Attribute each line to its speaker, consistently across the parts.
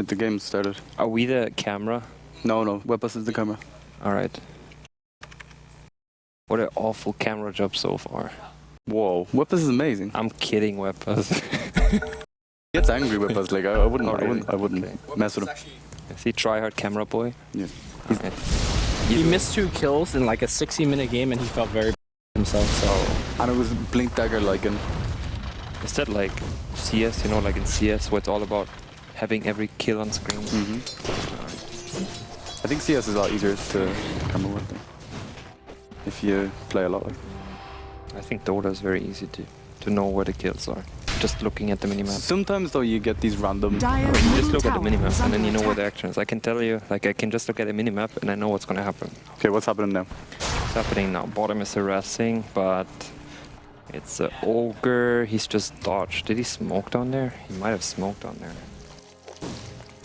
Speaker 1: The game started.
Speaker 2: Are we the camera?
Speaker 1: No. Weapons is the camera.
Speaker 2: Alright. What an awful camera job so far.
Speaker 1: Whoa. Weapons is amazing.
Speaker 2: I'm kidding, Weapons.
Speaker 1: He gets angry with us. Like I wouldn't.
Speaker 2: Oh, really?
Speaker 1: I wouldn't mess with him.
Speaker 2: Is he tryhard camera boy?
Speaker 1: Yeah.
Speaker 2: Okay.
Speaker 3: He missed 2 kills in like a 60-minute game, and he felt very himself. So.
Speaker 1: And it was blink dagger like in.
Speaker 2: Is that like CS? You know, like in CS, where it's all about having every kill on screen?
Speaker 1: I think CS is a lot easier to camera work though, if you play a lot like.
Speaker 2: I think Dota is very easy to know where the kills are. Just looking at the minimap.
Speaker 1: Sometimes though you get these random.
Speaker 2: You just look at the minimap and then you know where the action is. I can tell you, like I can just look at the minimap and I know what's gonna happen.
Speaker 1: Okay, what's happening now?
Speaker 2: What's happening now? Bottom is harassing, but it's an ogre. He's just dodged. Did he smoke down there? He might have smoked down there.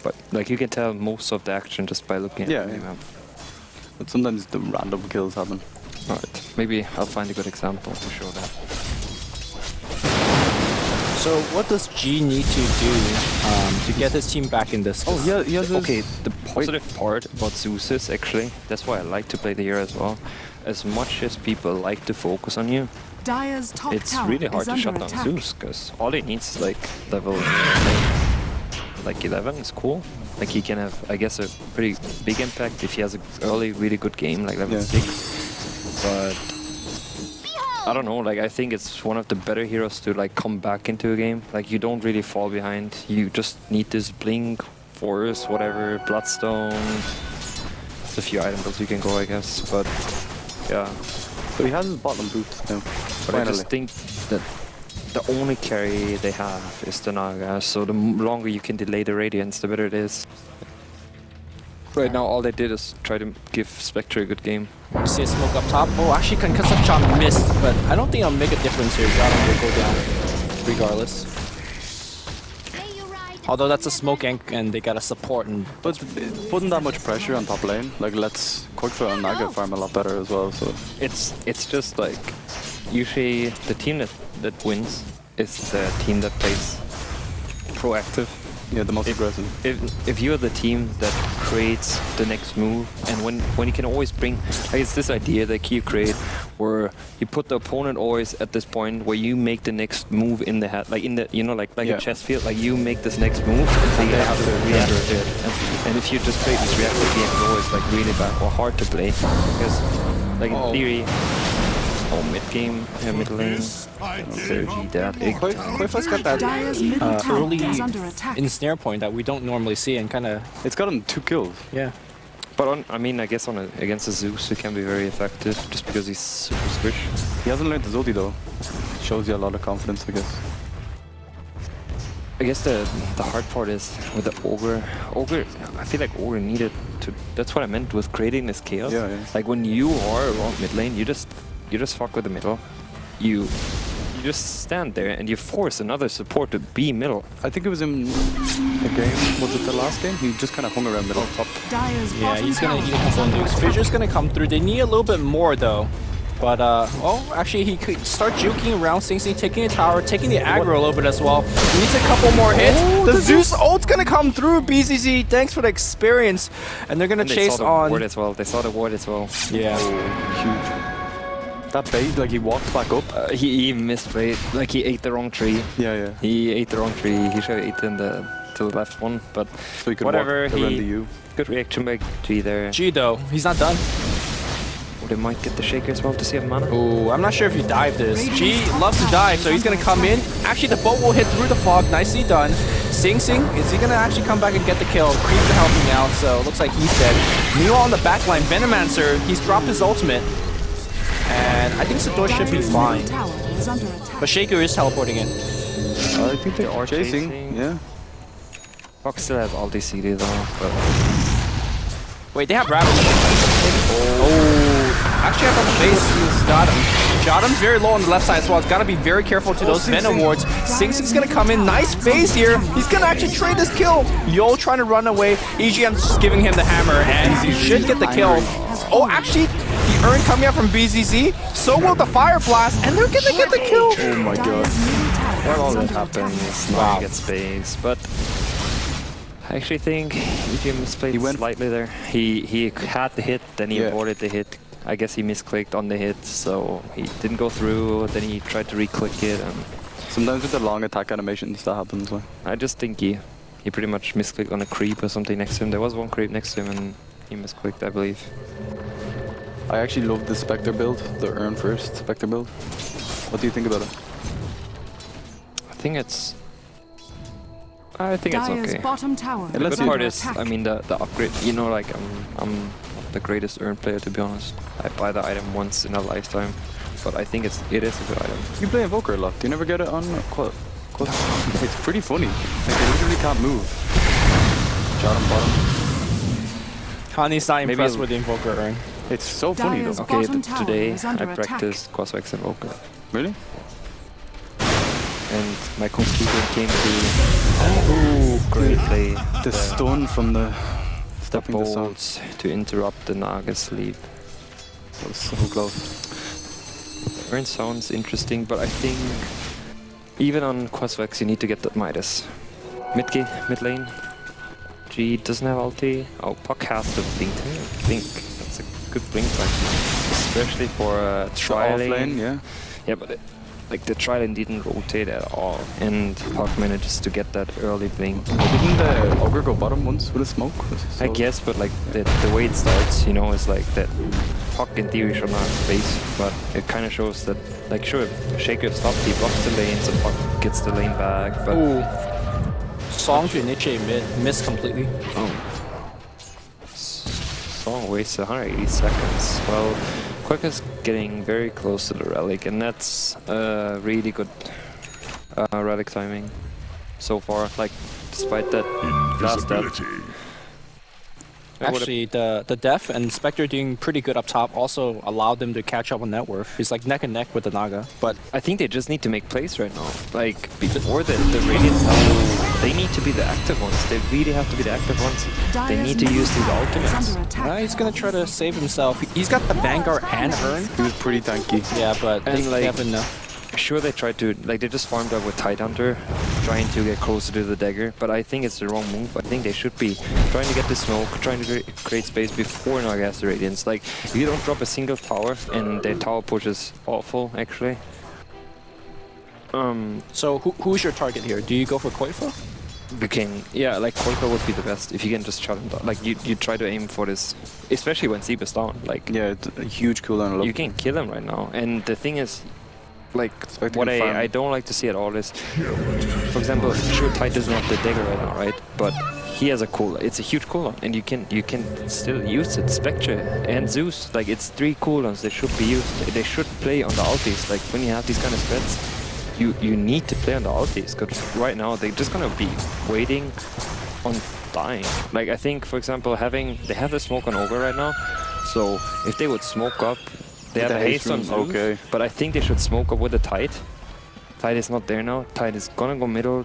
Speaker 2: But like you can tell most of the action just by looking at the minimap.
Speaker 1: But sometimes the random kills happen.
Speaker 2: Alright, maybe I'll find a good example to show that.
Speaker 3: So what does G need to do to get his team back in this?
Speaker 1: Oh yeah.
Speaker 2: Okay, the positive part about Zeus is actually, that's why I like to play the hero as well. As much as people like to focus on you, it's really hard to shut down Zeus, because all he needs is like level like 11 is cool. Like he can have, I guess, a pretty big impact if he has an early really good game like level 6. But I don't know, like I think it's one of the better heroes to like come back into a game. Like you don't really fall behind. You just need this blink, force, whatever, bloodstone. There's a few items you can go, I guess, but yeah.
Speaker 1: So he has his bottom boots now.
Speaker 2: But I just think that the only carry they have is the Naga, so the longer you can delay the Radiance, the better it is. Right now, all they did is try to give Spectre a good game.
Speaker 3: You see a smoke up top. Oh, actually, Concussive Shot missed, but I don't think it'll make a difference here. Jotum will go down regardless. Although that's a smoke gank and they got a support.
Speaker 1: But putting that much pressure on top lane, like lets Quickfoot and Naga farm a lot better as well. So
Speaker 2: it's just like usually the team that wins is the team that plays proactive.
Speaker 1: Yeah, the most aggressive.
Speaker 2: If you're the team that creates the next move, and when you can always bring, like it's this idea that you create where you put the opponent always at this point where you make the next move in the head, like in the, you know, like a chess field, like you make this next move and they have to react to it. And if you just play this reactive game, it's always like really bad or hard to play, because like in theory, mid game, mid lane.
Speaker 3: Quickfoot's got that early ensnare point that we don't normally see, and kind of
Speaker 1: it's gotten 2 kills.
Speaker 3: Yeah.
Speaker 2: But I mean, I guess against a Zeus, it can be very effective just because he's super squish.
Speaker 1: He hasn't learned his ulti though. Shows you a lot of confidence, I guess.
Speaker 2: I guess the hard part is with the Ogre. I feel like Ogre needed to. That's what I meant with creating this chaos.
Speaker 1: Yeah.
Speaker 2: Like when you are around mid lane, you just fuck with the middle. You just stand there and you force another support to be middle.
Speaker 1: I think it was in the game. Was it the last game? He just kind of hung around middle top.
Speaker 3: Yeah, he's gonna eat a couple of nukes. Fissure's gonna come through. They need a little bit more though. But actually he could start juking around Sing Sing, taking the tower, taking the aggro a little bit as well. He needs a couple more hits. The Zeus ult's gonna come through. BZZ, thanks for the experience. And they're gonna chase on.
Speaker 2: Ward as well. They saw the ward as well.
Speaker 3: Yeah.
Speaker 1: Huge. That bait, like he walked back up.
Speaker 2: He misplayed, like he ate the wrong tree.
Speaker 1: Yeah.
Speaker 2: He ate the wrong tree. He should have eaten to the left one, but
Speaker 1: so he could
Speaker 2: whatever.
Speaker 1: Good
Speaker 2: reaction by G there.
Speaker 3: G though, he's not done.
Speaker 2: Oh, they might get the shaker as well to save mana.
Speaker 3: Oh, I'm not sure if you dive this. G loves to dive, so he's gonna come in. Actually, the boat will hit through the fog. Nicely done. Sing Sing, is he gonna actually come back and get the kill? Creeps are helping out, so it looks like he's dead. Meanwhile, on the backline, Venomancer, he's dropped his ultimate. And I think Sador should be fine. But Shaker is teleporting in.
Speaker 1: I think they are chasing. Yeah.
Speaker 2: Fox still has ulti CD though. But
Speaker 3: wait, they have Ravage. Oh. Actually, I thought Chase got him. Jotum's very low on the left side as well. It's got to be very careful to those Venom wards. Sing Sing's going to come in. Nice phase here. He's going to actually trade this kill. Yo trying to run away. EGM's just giving him the hammer, and he should get the kill. Oh, actually, the urn coming out from BZZ. So will the Fire Blast, and they're going to get the kill.
Speaker 1: Oh my god.
Speaker 2: Well, all that happens. Now you get space, but I actually think EG misplayed slightly there. He had the hit, then he avoided the hit. I guess he misclicked on the hit, so he didn't go through. Then he tried to re-click it. And
Speaker 1: sometimes with the long attack animations that happens. Like.
Speaker 2: I just think he pretty much misclicked on a creep or something next to him. There was one creep next to him and he misclicked, I believe.
Speaker 1: I actually love the Spectre build, the earn first Spectre build. What do you think about it?
Speaker 2: I think it's okay.
Speaker 4: Bottom tower
Speaker 2: The good part is, I mean, the upgrade. You know, like I'm not the greatest earn player, to be honest. I buy the item once in a lifetime, but I think it is a good item.
Speaker 1: You play Invoker a lot. Do you never get it on quad? It's pretty funny. Like, they literally can't move. Shot on bottom.
Speaker 3: Kani's not impressed with the Invoker earn.
Speaker 1: It's so funny though.
Speaker 2: Okay, today I practiced Quasvex Invoker.
Speaker 1: Really?
Speaker 2: And my conclusion came to great play.
Speaker 1: The stun from the
Speaker 2: bolts to interrupt the Naga sleep.
Speaker 1: That was so close.
Speaker 2: The earn sounds interesting, but I think even on Quasvex you need to get that Midas. Mid lane. G doesn't have ulti. Oh, Puck has the blink. I think that's a good blink time, especially for a tri lane. Yeah, but like the tri lane didn't rotate at all, and Puck manages to get that early blink.
Speaker 1: Didn't the Ogre go bottom once with a smoke?
Speaker 2: I guess, but like the way it starts, you know, is like that. Puck in theory should not have space, but it kind of shows that, like, sure, Shaker stopped, he blocks the lane, so Puck gets the lane back, but...
Speaker 3: Song to initiate mid, miss completely.
Speaker 2: Oh. Song wastes 180 seconds. Well, Quick is getting very close to the relic, and that's really good relic timing so far, like, despite that last death.
Speaker 3: Actually, the Def and Spectre doing pretty good up top also allowed them to catch up on net worth. He's like neck and neck with the Naga. But
Speaker 2: I think they just need to make plays right now. Like, before the Radiants, they need to be the active ones. They really have to be the active ones. They need to use these ultimates.
Speaker 3: He's gonna try to save himself. He's got the Vanguard and Earn.
Speaker 1: He was pretty tanky.
Speaker 3: Yeah, but
Speaker 2: and
Speaker 3: they have enough.
Speaker 2: Sure, they tried to, like, they just farmed up with Tidehunter, trying to get closer to the dagger, but I think it's the wrong move. I think they should be trying to get the smoke, trying to create space before Naga has the Radiance. Like, if you don't drop a single tower, and their tower push is awful, actually.
Speaker 3: So who's your target here? Do you go for Koifa?
Speaker 2: You can, yeah, like Koifa would be the best if you can just shut him down. Like, you try to aim for this, especially when Seep is down. Like,
Speaker 1: yeah, it's a huge cooldown.
Speaker 2: You can kill him right now, and the thing is, like, what I don't like to see at all is, for example, sure, Tide doesn't have the dagger right now, right? But he has a cooldown. It's a huge cooldown, and you can still use it. Spectre and Zeus, like, it's 3 cooldowns. They should be used. They should play on the ultis. Like, when you have these kind of spreads, you need to play on the ultis, because right now they're just gonna be waiting on dying. Like, I think, for example, they have the smoke on Ogre right now, so if they would smoke up. They have a haste on Zeus, but I think they should smoke up with the Tide. Tide is not there now. Tide is gonna go middle.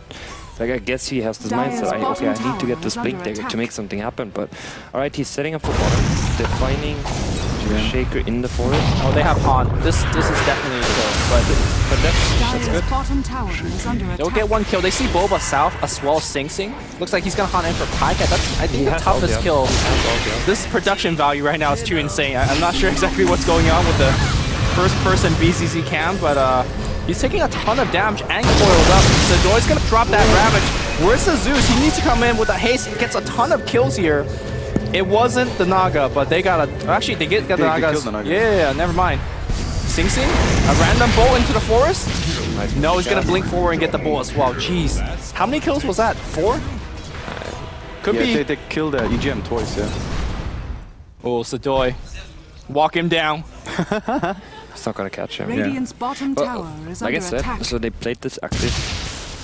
Speaker 2: Like, I guess he has this mindset, okay, I need to get this blink dagger to make something happen, but alright, he's setting up for bottom. They're finding Shaker in the forest.
Speaker 3: Oh, they have Han. This is definitely a kill, but that's good. They'll get one kill. They see Boba south as well as Sing Sing. Looks like he's gonna Han in for Pyka. That's, I think, the toughest kill. This production value right now is too insane. I'm not sure exactly what's going on with the first-person BCC cam, but he's taking a ton of damage and coiled up. Sadoy's gonna drop that Ravage. Where's the Zeus? He needs to come in with a haste. He gets a ton of kills here. It wasn't the Naga, but they got a... Actually, they got the Nagas. Yeah, never mind. Sing Sing, a random bolt into the forest. No, he's gonna blink forward and get the bolt as well. Jeez. How many kills was that? 4? Could be...
Speaker 1: They killed EGM twice, yeah.
Speaker 3: Oh, Sadoy. Walk him down.
Speaker 2: It's not gonna catch him.
Speaker 4: Radiant's bottom tower is
Speaker 2: like I
Speaker 4: under
Speaker 2: said,
Speaker 4: attack.
Speaker 2: so they played this active.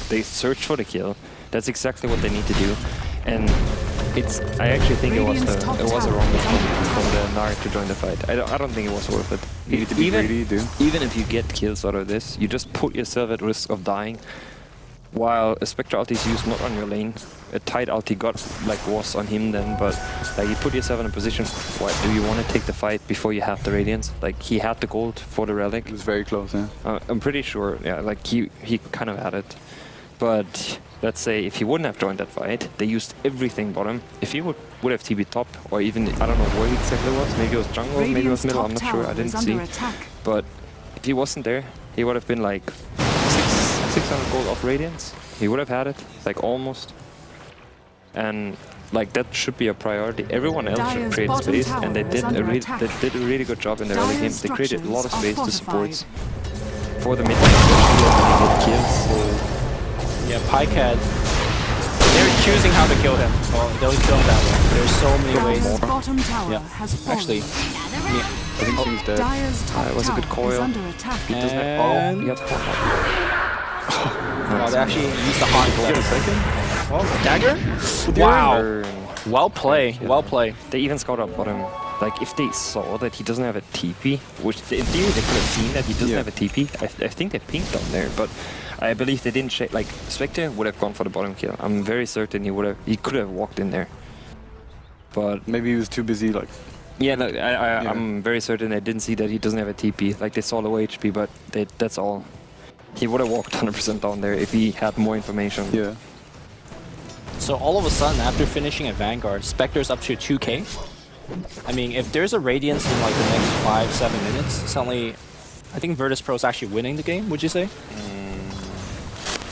Speaker 2: They searched for the kill. That's exactly what they need to do. And I actually think it was a wrong move from the Naga to join the fight. I don't think it was worth it.
Speaker 1: You need to be greedy, dude.
Speaker 2: Even if you get kills out of this, you just put yourself at risk of dying. While a Spectre ulti is used not on your lane, a Tide ulti was on him then, but like, you put yourself in a position, why do you want to take the fight before you have the Radiance? Like, he had the gold for the relic.
Speaker 1: It was very close, yeah.
Speaker 2: I'm pretty sure, yeah, like he kind of had it. But let's say if he wouldn't have joined that fight, they used everything bottom. If he would have TB top, or even, I don't know where he exactly was, maybe it was jungle, maybe it was middle, I'm not sure, I didn't see. But if he wasn't there, he would have been like 600 gold off Radiance. He would have had it, like almost. And like that should be a priority. Everyone else should create space, and they did a really good job in the early game. They created a lot of space to support for the mid lane, especially when they get kills.
Speaker 3: Yeah, Pycat, they're choosing how to kill him. Well, they'll kill him that way. There's so many ways. Yeah, actually,
Speaker 1: I think he's dead.
Speaker 2: It was a good coil. He doesn't have, he got
Speaker 3: oh, they actually used the hot
Speaker 1: Get a second?
Speaker 3: Oh, dagger? Wow. Well play. Well play.
Speaker 2: They even scouted up bottom. Like, if they saw that he doesn't have a TP, which in theory they could have seen that he doesn't have a TP, I think they pinged down there, but I believe they didn't shake. Like, Spectre would have gone for the bottom kill. I'm very certain he could have walked in there. But
Speaker 1: maybe he was too busy, like...
Speaker 2: Yeah, no, I'm very certain they didn't see that he doesn't have a TP. Like, they saw low HP, but that's all. He would have walked 100% down there if he had more information.
Speaker 1: Yeah.
Speaker 3: So all of a sudden, after finishing at Vanguard, Spectre's up to 2k. I mean, if there's a Radiance in like the next 5-7 minutes, suddenly, I think Virtus.Pro is actually winning the game. Would you say?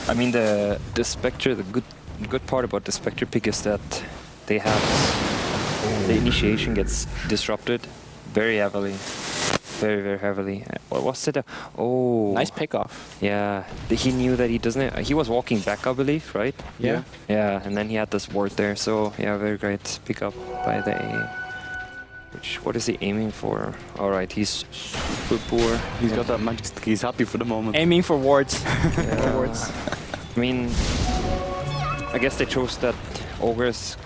Speaker 2: I mean, the Spectre, the good part about the Spectre pick is that they have the initiation gets disrupted very heavily. Very heavily. What was it? Oh,
Speaker 3: nice pickoff.
Speaker 2: Yeah, he knew that he doesn't. He was walking back, I believe, right?
Speaker 3: Yeah.
Speaker 2: Yeah, and then he had this ward there. So yeah, very great pickup by the A. What is he aiming for? All right, he's super poor.
Speaker 1: He's got that magic stick. He's happy for the moment.
Speaker 3: Aiming for wards.
Speaker 2: Yeah.
Speaker 3: wards.
Speaker 2: I mean, I guess they chose that Ogre's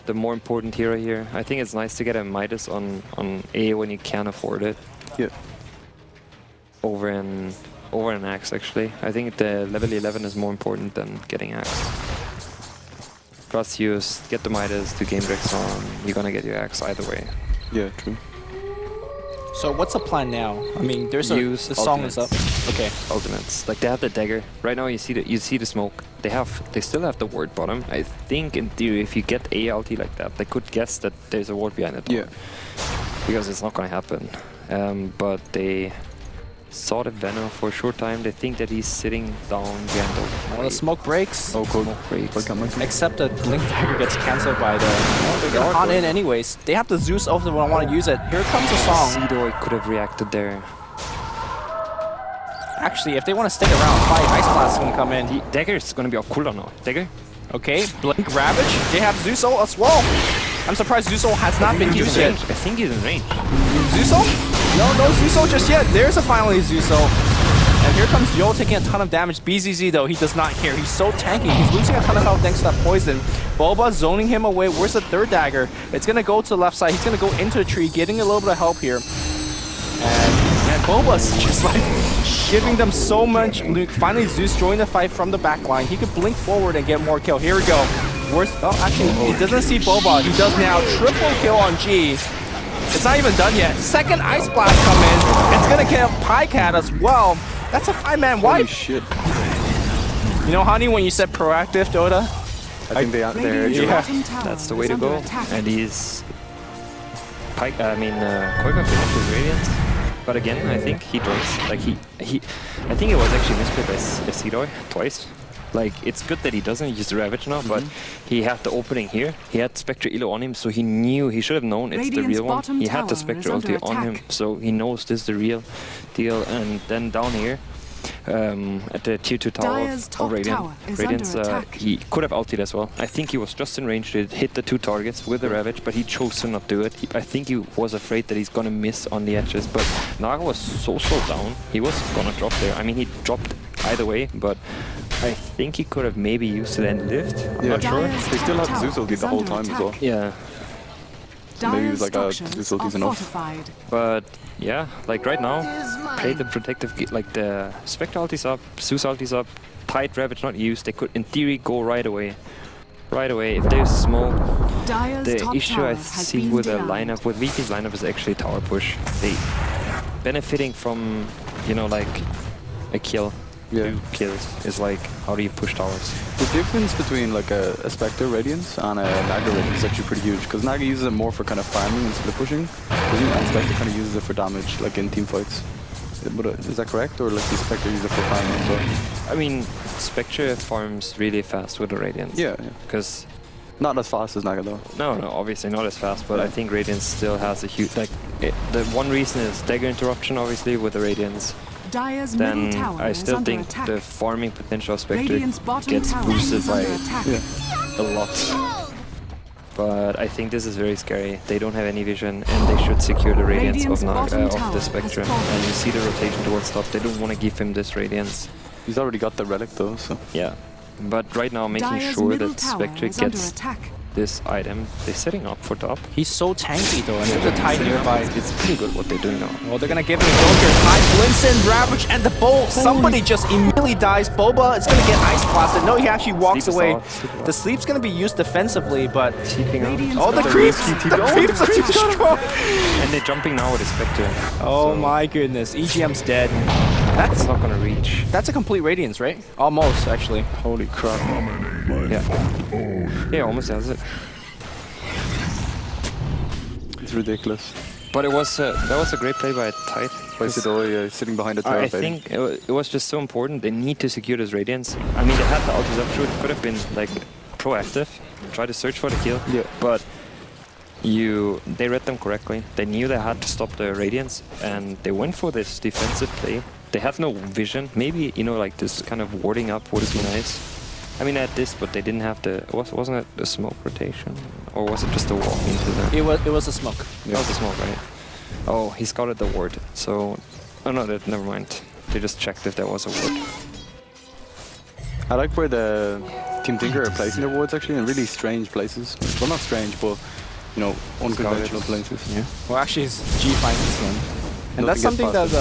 Speaker 2: the more important hero here. I think it's nice to get a Midas on A when you can afford it.
Speaker 1: Yeah.
Speaker 2: Over an Axe, actually. I think the level 11 is more important than getting Axe. Plus you get the Midas to game Rex on, you're gonna get your Axe either way.
Speaker 1: Yeah, true.
Speaker 3: So what's the plan now? I mean, the song is up. Okay.
Speaker 2: Ultimates. Like they have the dagger. Right now you see the smoke. They still have the ward bottom. I think in theory if you get a ulti like that, they could guess that there's a ward behind it.
Speaker 1: Yeah.
Speaker 2: Because it's not gonna happen. But they saw the Venom for a short time. They think that he's sitting down behind the...
Speaker 3: Well, the smoke breaks.
Speaker 1: Oh, cool.
Speaker 2: Smoke breaks.
Speaker 3: Except the Blink Dagger gets cancelled by the... They're gonna haunt in anyways. They have the Zeus over when I want to use it. Here comes the song.
Speaker 2: Seedoi could have reacted there.
Speaker 3: Actually, if they want to stick around, Ice Blast is going to come in.
Speaker 2: The Dagger is going to be off cooldown now. Dagger?
Speaker 3: Okay, Blink Ravage. They have Zeusol as well. I'm surprised Zeusol has not been used yet.
Speaker 2: I think he's in range.
Speaker 3: Zeusol? No Zeusol just yet. There's a finally Zeusol. And here comes Yo taking a ton of damage. BZZ though, he does not care. He's so tanky. He's losing a ton of health thanks to that poison. Boba zoning him away. Where's the third dagger? It's going to go to the left side. He's going to go into the tree, getting a little bit of help here. And Boba's just like giving them so much loot. Finally, Zeus joined the fight from the back line. He could blink forward and get more kill. Here we go. Actually, he doesn't see Boba. He does now. Triple kill on G. It's not even done yet. Second Ice Blast come in. It's going to kill Pycat as well. That's a 5-man wipe.
Speaker 1: Holy shit.
Speaker 3: You know, Honey, when you said proactive, Dota?
Speaker 1: I think they're
Speaker 2: That's the way to go. And he's... Koika finishes Radiant. But again, I think he joins. Like I think it was actually misplayed by Seedoi twice. Like, it's good that he doesn't use the Ravage now, but he had the opening here. He had Spectre Elo on him, so he knew, he should have known it's the real one. He had the Spectre ulti on him, so he knows this is the real deal. And then down here, at the tier 2 tower of Radiance, he could have ulted as well. I think he was just in range to hit the 2 targets with the Ravage, but he chose to not do it. I think he was afraid that he's gonna miss on the edges, but Naga was so down, he was gonna drop there. I mean, he dropped either way, but I think he could have maybe used it and lived. I'm not sure.
Speaker 1: They still had Zeus ulti the whole time as well.
Speaker 2: Yeah.
Speaker 1: So maybe it was like Zeus ulti's enough.
Speaker 2: But yeah, like right now, play the protective, like the Spectre ulti's up, Zeus ulti's up, tight Ravage not used, they could in theory go right away. Right away, if there's smoke, the issue I see with the lineup, with VP's lineup is actually tower push. They benefiting from, you know, like a kill. 2 kills is like, how do you push towers?
Speaker 1: The difference between like a Spectre Radiance and a Naga Radiance is actually pretty huge, because Naga uses it more for kind of farming and split pushing, and Spectre kind of uses it for damage, like in team fights. Is that correct, or like the Spectre uses it for farming as well?
Speaker 2: I mean, Spectre farms really fast with the Radiance.
Speaker 1: Yeah.
Speaker 2: Because
Speaker 1: not as fast as Naga though.
Speaker 2: No, obviously not as fast, but I think Radiance still has a huge, like, the one reason is dagger interruption, obviously, with the Radiance. Then I still think the farming potential of Spectre gets boosted by a lot. But I think this is very scary. They don't have any vision, and they should secure the Radiance of the Spectre. And you see the rotation towards top. They don't want to give him this Radiance.
Speaker 1: He's already got the relic though, so...
Speaker 2: Yeah. But right now, making sure that Spectre gets this item, they're setting up for top.
Speaker 3: He's so tanky though, and there's a tie nearby.
Speaker 2: It's pretty good what they're doing now.
Speaker 3: Well, they're gonna give him a Joker. High Blinson, Ravage, and the bolt. Somebody just immediately dies. Boba is gonna get ice blasted. No, he actually walks away. The sleep's gonna be used defensively, but oh, the creeps! The creeps are too strong.
Speaker 2: And they're jumping now with the Spectre.
Speaker 3: Oh my goodness, EGM's dead.
Speaker 2: That's not gonna reach.
Speaker 3: That's a complete Radiance, right? Almost, actually.
Speaker 1: Holy crap.
Speaker 2: Yeah, almost has it.
Speaker 1: It's ridiculous.
Speaker 2: But it was that was a great play by Tide.
Speaker 1: By Sidori, sitting behind the tower.
Speaker 2: I think it was just so important. They need to secure this Radiance. I mean, they had the ultis up, sure, it could have been like proactive, try to search for the kill.
Speaker 1: Yeah.
Speaker 2: But they read them correctly. They knew they had to stop the Radiance, and they went for this defensive play. They have no vision. Maybe, you know, like this kind of warding up would be nice. I mean, I had this, but they didn't have the... Wasn't it the smoke rotation? Or was it just a walk into the...
Speaker 3: It was a smoke.
Speaker 2: Yeah. That was a smoke, right? Oh, he scouted the ward, so... Oh no, never mind. They just checked if there was a ward.
Speaker 1: I like where the Team Tinker are placing their wards actually in really strange places. Well, not strange, but, you know, unconventional places.
Speaker 2: Yeah.
Speaker 3: Well, actually, it's G-Finance then. And that's something that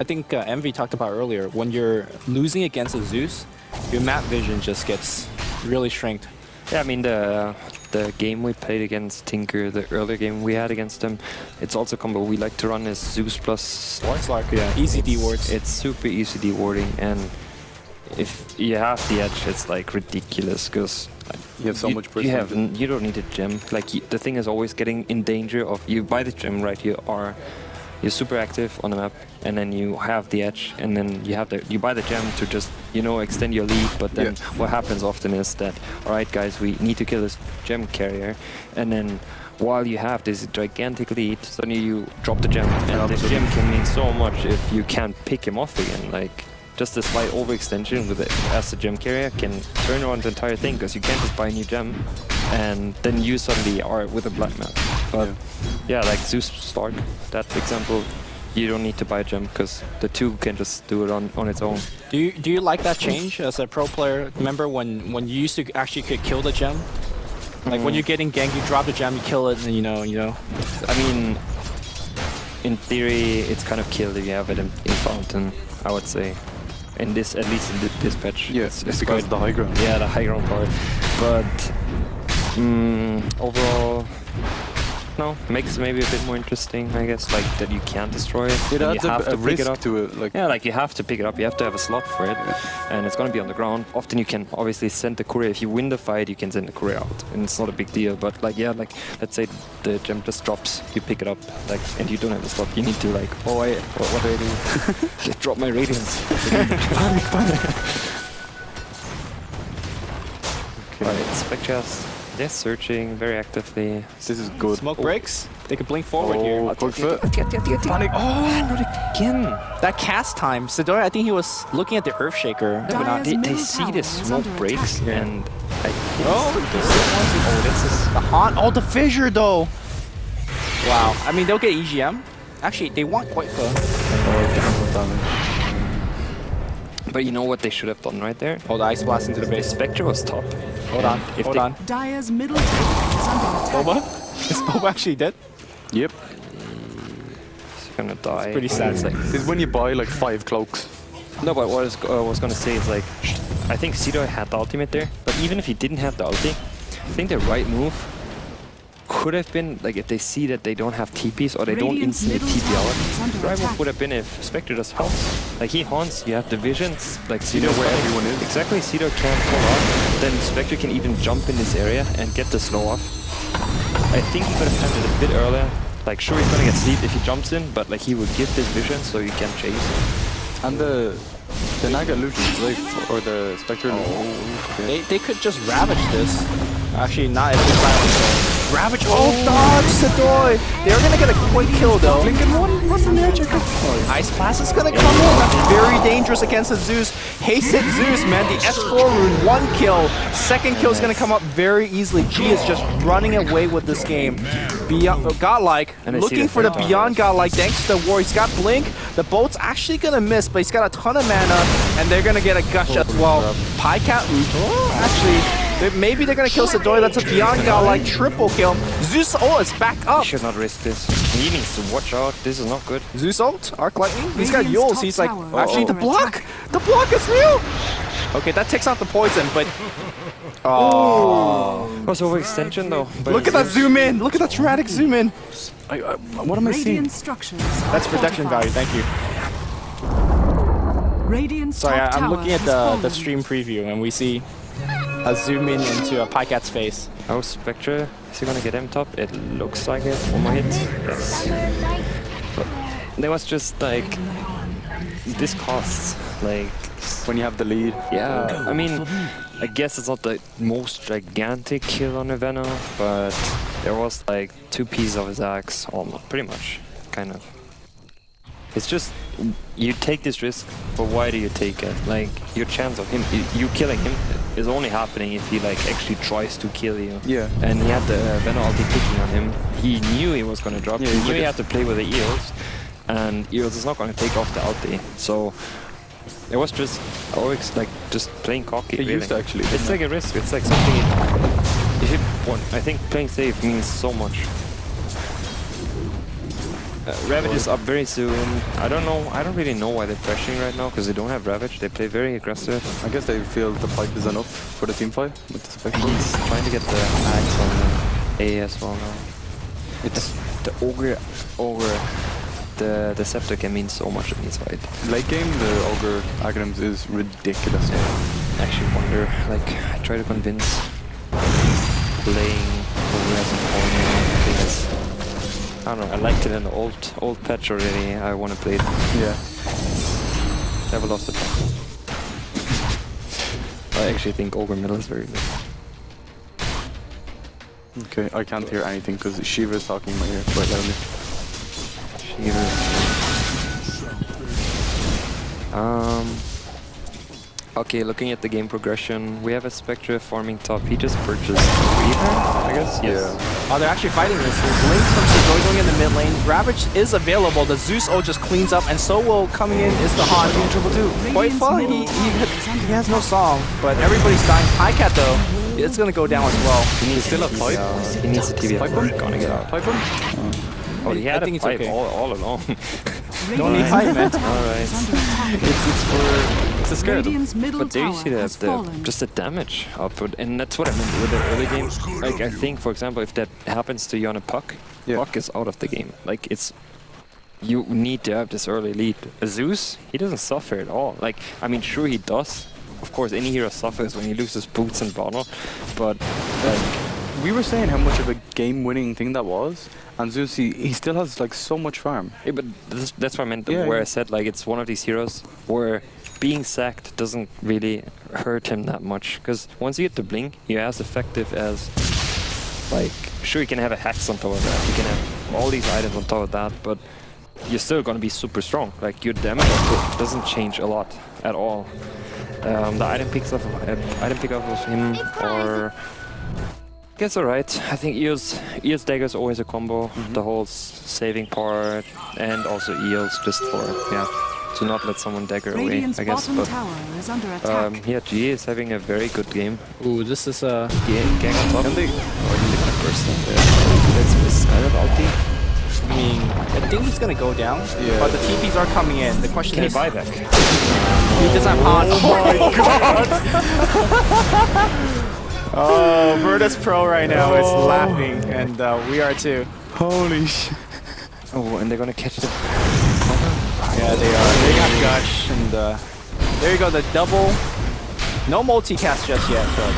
Speaker 3: I think Envy talked about earlier. When you're losing against a Zeus, your map vision just gets really shrinked.
Speaker 2: Yeah, I mean, the game we played against Tinker, the earlier game we had against them, it's also a combo we like to run is Zeus plus Slark.
Speaker 3: Yeah, easy D-wards.
Speaker 2: It's super easy D-warding, and if you have the edge, it's like ridiculous, because
Speaker 1: you have so much
Speaker 2: you don't need a gem. Like, the thing is always getting in danger of, you buy the gem, right, you're super active on the map, and then you have the edge, and then you buy the gem to just, you know, extend your lead. But then what happens often is that, all right, guys, we need to kill this gem carrier, and then while you have this gigantic lead, suddenly you drop the gem, and the gem can mean so much if you can't pick him off again. Like, just a slight overextension with it as a gem carrier can turn around the entire thing, because you can't just buy a new gem, and then you suddenly are with a black map. But yeah, like Zeus Stark, that example, you don't need to buy a gem, because the two can just do it on its own.
Speaker 3: Do you like that change as a pro player? Remember when you used to actually could kill the gem? Like when you're getting ganked, you drop the gem, you kill it, and you know.
Speaker 2: I mean, in theory, it's kind of killed if you have it in Fountain, I would say. In this, at least in this patch.
Speaker 1: Yes, it's because of the high ground.
Speaker 2: Yeah, the high ground part. But overall, no, makes it maybe a bit more interesting, I guess, like that you can't destroy it.
Speaker 1: It adds
Speaker 2: you have
Speaker 1: a
Speaker 2: to pick it
Speaker 1: risk
Speaker 2: up.
Speaker 1: to it. Like,
Speaker 2: yeah, like you have to pick it up, you have to have a slot for it, and it's gonna be on the ground. Often you can obviously send the courier. If you win the fight, you can send the courier out, and it's not a big deal. But like, yeah, like let's say the gem just drops, you pick it up, like, and you don't have a slot. You need to like, oh, what do I do? Just drop my Radiance. Alright, Spectres. They're searching very actively.
Speaker 1: this is good.
Speaker 3: Smoke breaks. They could blink forward here.
Speaker 1: Quick foot.
Speaker 2: Panic. Oh, not again.
Speaker 3: That cast time, Sidori, I think he was looking at the Earthshaker.
Speaker 2: They see the smoke breaks, and I think
Speaker 3: this is the haunt. Oh, the fissure though. Wow. I mean, they'll get EGM. Actually, they want quite far.
Speaker 2: But you know what they should have done right there?
Speaker 3: Oh, the ice blast into the base.
Speaker 2: Spectre was top.
Speaker 3: Hold on. Hold on.
Speaker 4: Dire's middle tower is under attack.
Speaker 3: Boba? Is Boba actually dead?
Speaker 1: Yep.
Speaker 2: He's gonna die.
Speaker 3: It's pretty sad.
Speaker 2: It's like,
Speaker 1: This is when you buy like 5 cloaks.
Speaker 2: no, but what I was gonna say is like, I think Sidoi had the ultimate there, but even if he didn't have the ulti, I think the right move could have been, like, if they see that they don't have TPs or they don't instantly TP out, the right move would have been if Spectre just haunts. Like, he haunts, you have the visions, like, Cedar
Speaker 1: where everyone is.
Speaker 2: Exactly, Cedar can't pull off. Then Spectre can even jump in this area and get the slow off. I think he could have planted a bit earlier. Like, sure, he's gonna get sleep if he jumps in, but, like, he would give this vision so you can chase.
Speaker 1: And the Naga illusions, right? Or the Spectre illusions.
Speaker 3: They could just ravage this. Actually, not if it's silent. Ravage. Oh, dodge, Sadoy. They're gonna get a quick kill though.
Speaker 1: What's the magic?
Speaker 3: Ice Blast is gonna come in. That's very dangerous against the Zeus. Hasted Zeus, man. The S4 rune, 1 kill. Second kill is gonna come up very easily. G is just running away with this game. Beyond Godlike, looking for the Beyond Godlike. Thanks to the war, he's got Blink. The boat's actually gonna miss, but he's got a ton of mana, and they're gonna get a gush as well. Pycat, actually. Maybe they're gonna kill Sadoy. That's a Beyond Godlike triple kill. Zeus ult is back up.
Speaker 2: He should not risk this. He needs to watch out. This is not good.
Speaker 3: Zeus ult, Arc Lightning. He's got Yules. He's like, actually the block. The block is real. Okay, that takes out the poison, but
Speaker 2: was overextension though.
Speaker 3: Look at that zoom in. Look at that dramatic zoom in.
Speaker 1: What am I seeing?
Speaker 3: That's protection value. Thank you. Sorry, I'm looking at the stream preview, and we see a zoom in into a Pycat's face.
Speaker 2: Oh, Spectre, is he gonna get him top? It looks like it. One more hit. Yes. But there was just like, this costs. Like,
Speaker 1: when you have the lead.
Speaker 2: Yeah, I mean, I guess it's not the most gigantic kill on the Venom, but there was like 2 pieces of his axe, almost, pretty much, kind of. It's just, you take this risk, but why do you take it? Like, your chance of him, you killing him is only happening if he like actually tries to kill you.
Speaker 1: Yeah.
Speaker 2: And he had the Venom ulti picking on him. He knew he was gonna drop.
Speaker 1: Yeah,
Speaker 2: he knew he had to play with the Eels, and Eels is not gonna take off the ulti. So it was just always like just playing cocky.
Speaker 1: It used to actually.
Speaker 2: It's like a risk. It's like something you should want. I think playing safe means so much. Ravage is up very soon. I don't know. I don't really know why they're pressuring right now because they don't have Ravage. They play very aggressive.
Speaker 1: I guess they feel the pipe is enough for the team fight with the Spectre.
Speaker 2: He's trying to get the axe on the A as well now. It's the ogre. The scepter can mean so much in this fight.
Speaker 1: Late game, the ogre agonyms is ridiculous.
Speaker 2: I actually wonder. Like, I try to convince playing ogre as an opponent. I don't know, I liked it in the old patch already. I want to play it.
Speaker 1: Yeah.
Speaker 2: Never lost the patch. I actually think Ogre Middle is very good.
Speaker 1: Okay, I can't hear anything because Shiva is talking in my ear quite loudly.
Speaker 2: Shiva. Okay, looking at the game progression, we have a Spectre farming top. He just purchased Reaver, I guess? Yes.
Speaker 3: Yeah. Oh, they're actually fighting this. There's Link from Sadoy going in the mid lane. Ravage is available. The Zeus ult just cleans up, and so will coming in is the Han. Quite fun. He has no song, but everybody's dying. Pycat though, it's gonna go down as well.
Speaker 2: He needs still a pipe. He needs a TV.
Speaker 1: Pipe him?
Speaker 2: Gonna get out.
Speaker 1: Pipe him?
Speaker 2: Oh, he had a pipe all along.
Speaker 3: Don't need pipe, man.
Speaker 2: Alright. It's a scare. But there you see just the damage output, and that's what I meant with the early game. Like, I think, for example, if that happens to you on a puck, puck is out of the game. Like, it's, you need to have this early lead. Zeus, he doesn't suffer at all. Like, I mean, sure he does. Of course, any hero suffers when he loses boots and bottle, but like,
Speaker 1: we were saying how much of a game-winning thing that was, and Zeus, he still has like so much farm.
Speaker 2: Yeah, but that's what I meant. Where I said like it's one of these heroes where being sacked doesn't really hurt him that much, because once you get the blink, you're as effective as, like, sure you can have a hex on top of that, you can have all these items on top of that, but you're still gonna be super strong. Like, your damage doesn't change a lot at all. The item pickup of him, or I guess alright. I think Eels dagger is always a combo. The whole saving part, and also Eels just for to not let someone dagger away, I guess. But yeah, G is having a very good game.
Speaker 3: Ooh, this is a
Speaker 2: gang on top. Can they? Oh, they're gonna burst in there. Let's miss ulti.
Speaker 3: I mean, I think he's gonna go down, but the TPs are coming in. The question is,
Speaker 2: can he buy back?
Speaker 3: He doesn't have Han. Oh my god! Oh, Virtus.Pro right now is laughing, and we are too.
Speaker 1: Holy shit.
Speaker 2: Oh, and they're gonna catch the...
Speaker 3: Yeah, they are. They got Gush, and there you go, the double. No multicast just yet, but...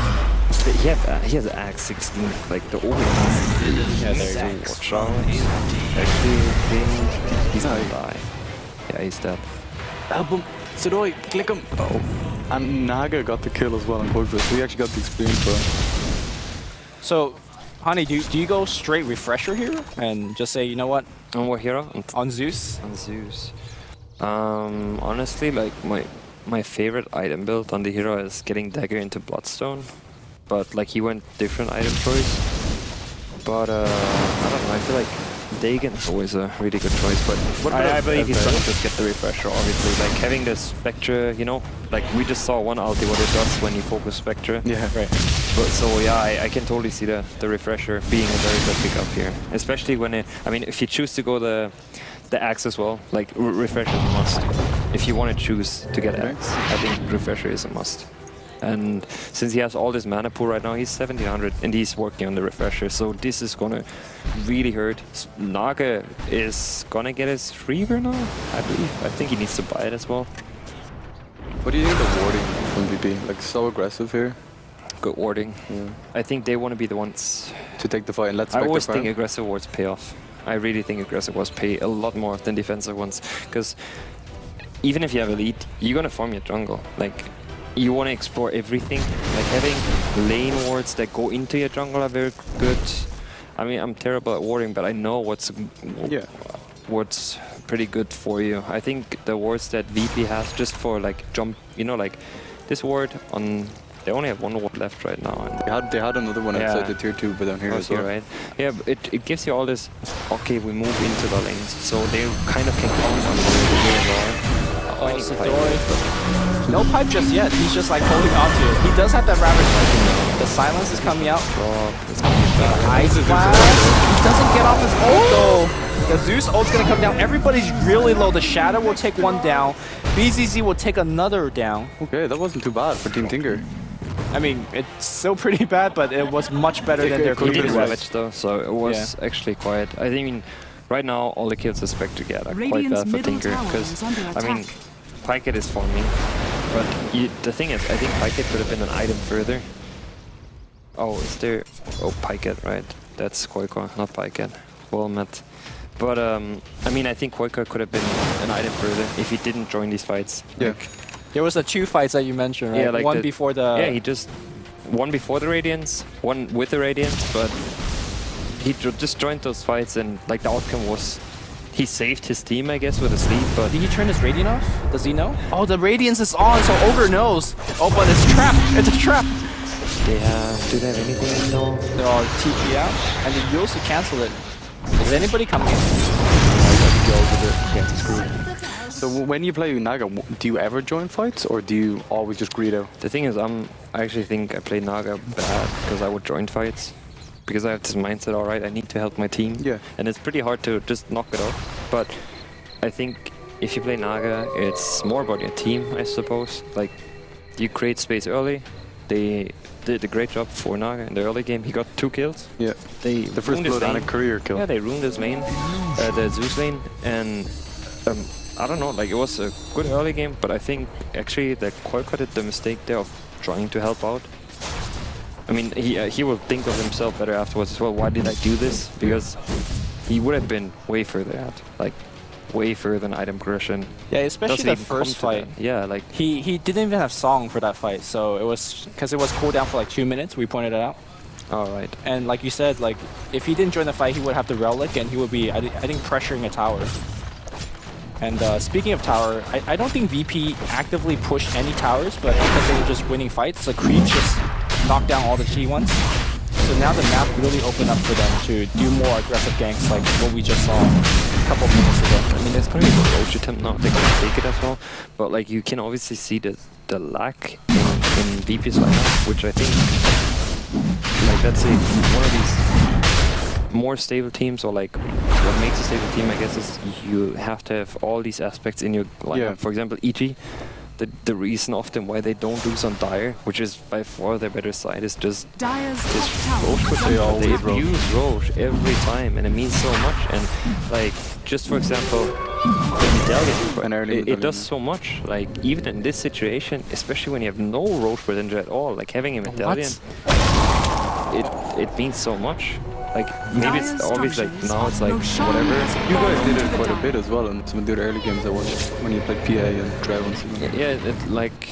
Speaker 2: He has Axe 16, like the old ones.
Speaker 3: Yeah, there you go.
Speaker 2: Watch out. Actually, he's gonna die. Yeah, he's dead.
Speaker 1: Album. Sidoi, click him. Oh. And Naga got the kill as well on Quagga, so he actually got the experience for him.
Speaker 3: So, Honey, do you go straight refresher here and just say, you know what?
Speaker 2: On what hero?
Speaker 3: On Zeus?
Speaker 2: On Zeus. Honestly, like my favorite item build on the hero is getting Dagger into Bloodstone. But like he went different item choice. But I don't know, I feel like Dagon is always a really good choice, but I believe he's gonna just get the refresher, obviously. Like having the Spectre, you know, like we just saw one ulti what it does when you focus Spectre.
Speaker 1: Yeah, right.
Speaker 2: But so yeah, I can totally see the refresher being a very good pickup here. Especially when I mean, if you choose to go the Axe as well, like refresher is a must. If you want to choose to get Axe, I think refresher is a must. And since he has all this mana pool right now, he's 1700 and he's working on the refresher, so this is gonna really hurt. Naga is gonna get his Reaver now, I believe. I think he needs to buy it as well.
Speaker 1: What do you think of the warding from VP? Like so aggressive here?
Speaker 2: Good warding. Yeah. I think they want to be the ones
Speaker 1: to take the fight and let's
Speaker 2: I always think aggressive wards pay off. I really think aggressive wards pay a lot more than defensive ones, because even if you have a lead, you're gonna farm your jungle. Like, you want to explore everything. Like having lane wards that go into your jungle are very good. I mean, I'm terrible at warding, but I know what's pretty good for you. I think the wards that VP has just for like jump, you know, like this ward on. They only have one ward left right now. And
Speaker 1: they had another one outside the tier 2, but down here as well.
Speaker 2: Right? Yeah, but it gives you all this. Okay, we move into the lanes, so they kind of can count on the
Speaker 3: no pipe just yet. He's just like holding on to it. He does have that Ravage Legend. The silence is coming out. Ice Blast. He doesn't get off his ult though. The Zeus ult's gonna come down. Everybody's really low. The Shadow will take one down. BZZ will take another down.
Speaker 1: Okay, that wasn't too bad for Team Tinker.
Speaker 3: I mean, it's still pretty bad, but it was much better than their previous
Speaker 2: Ravage though, so it was actually quiet. I mean, right now all the kills the Spectre get are quite bad for Tinker, because I mean, Pyket is farming, but the thing is, I think Pyket could have been an item further. Oh, is there? Oh, Pyket, right? That's Koiko, not Pyket. Well met. But I mean, I think Koiko could have been an item further if he didn't join these fights.
Speaker 1: Yeah.
Speaker 2: Like,
Speaker 3: there was the 2 fights that you mentioned, right?
Speaker 2: Yeah, like
Speaker 3: one before the...
Speaker 2: Yeah, he just... One before the Radiance, one with the Radiance, but he just joined those fights and like the outcome was... He saved his team, I guess, with a sleep, but...
Speaker 3: Did he turn his Radiant off? Does he know? Oh, the Radiance is on, so Ogre knows. Oh, but it's trapped. It's a trap.
Speaker 2: They have... Do they have anything? No.
Speaker 3: They're all TP out, and the Yules canceled it. Is anybody coming in?
Speaker 1: Yeah, screwed. So when you play Naga, do you ever join fights or do you always just greed out?
Speaker 2: The thing is, I actually think I play Naga bad because I would join fights. Because I have this mindset, alright, I need to help my team.
Speaker 1: Yeah.
Speaker 2: And it's pretty hard to just knock it off. But I think if you play Naga, it's more about your team, I suppose. Like, you create space early. They did a great job for Naga in the early game. He got 2 kills.
Speaker 1: Yeah.
Speaker 2: The
Speaker 1: first blood and a career kill.
Speaker 2: Yeah, they ruined his lane, the Zeus lane, and I don't know, like it was a good early game, but I think actually that Koiko did the mistake there of trying to help out. I mean, he will think of himself better afterwards as well. Why did I do this? Because he would have been way further out, like way further than item progression.
Speaker 3: Yeah, especially the first fight.
Speaker 2: Yeah, like
Speaker 3: he didn't even have song for that fight, so it was because it was cooldown for like 2 minutes. We pointed it out.
Speaker 2: Alright.
Speaker 3: And like you said, like if he didn't join the fight, he would have the relic, and he would be, I think, pressuring a tower. And speaking of tower, I don't think VP actively pushed any towers, but because they were just winning fights, the creeps just knocked down all the key ones. So now the map really opened up for them to do more aggressive ganks like what we just saw a couple of minutes ago.
Speaker 2: I mean, it's going to be a roach attempt now. They're going to take it as well. But like, you can obviously see the lack in VP's lineup, which I think, like, let's say one of these more stable teams, or like what makes a stable team, I guess, is you have to have all these aspects in your lineup.
Speaker 1: Yeah.
Speaker 2: For example, EG, the reason often why they don't lose on Dire, which is by far their better side, is just
Speaker 4: Dire's
Speaker 2: this
Speaker 4: top tower
Speaker 2: Roche
Speaker 4: is
Speaker 2: potential.
Speaker 4: under
Speaker 2: They
Speaker 4: attack.
Speaker 2: abuse Roche every time, and it means so much. And like, just for example, the medallion,
Speaker 1: An early
Speaker 2: it
Speaker 1: medallion,
Speaker 2: does
Speaker 1: yeah.
Speaker 2: so much. Like, even in this situation, especially when you have no Roche potential at all, like having a medallion, it means so much. Like, maybe it's
Speaker 4: Dire's
Speaker 2: always like,
Speaker 4: structures
Speaker 2: now it's
Speaker 4: are
Speaker 2: like,
Speaker 4: Roshan
Speaker 2: whatever.
Speaker 4: has
Speaker 1: You guys
Speaker 4: fallen
Speaker 1: did
Speaker 4: to
Speaker 1: it
Speaker 4: the
Speaker 1: quite a
Speaker 2: Oh.
Speaker 1: bit as well in some of the early games I watched when you played PA and Drev and something.
Speaker 2: Yeah, it like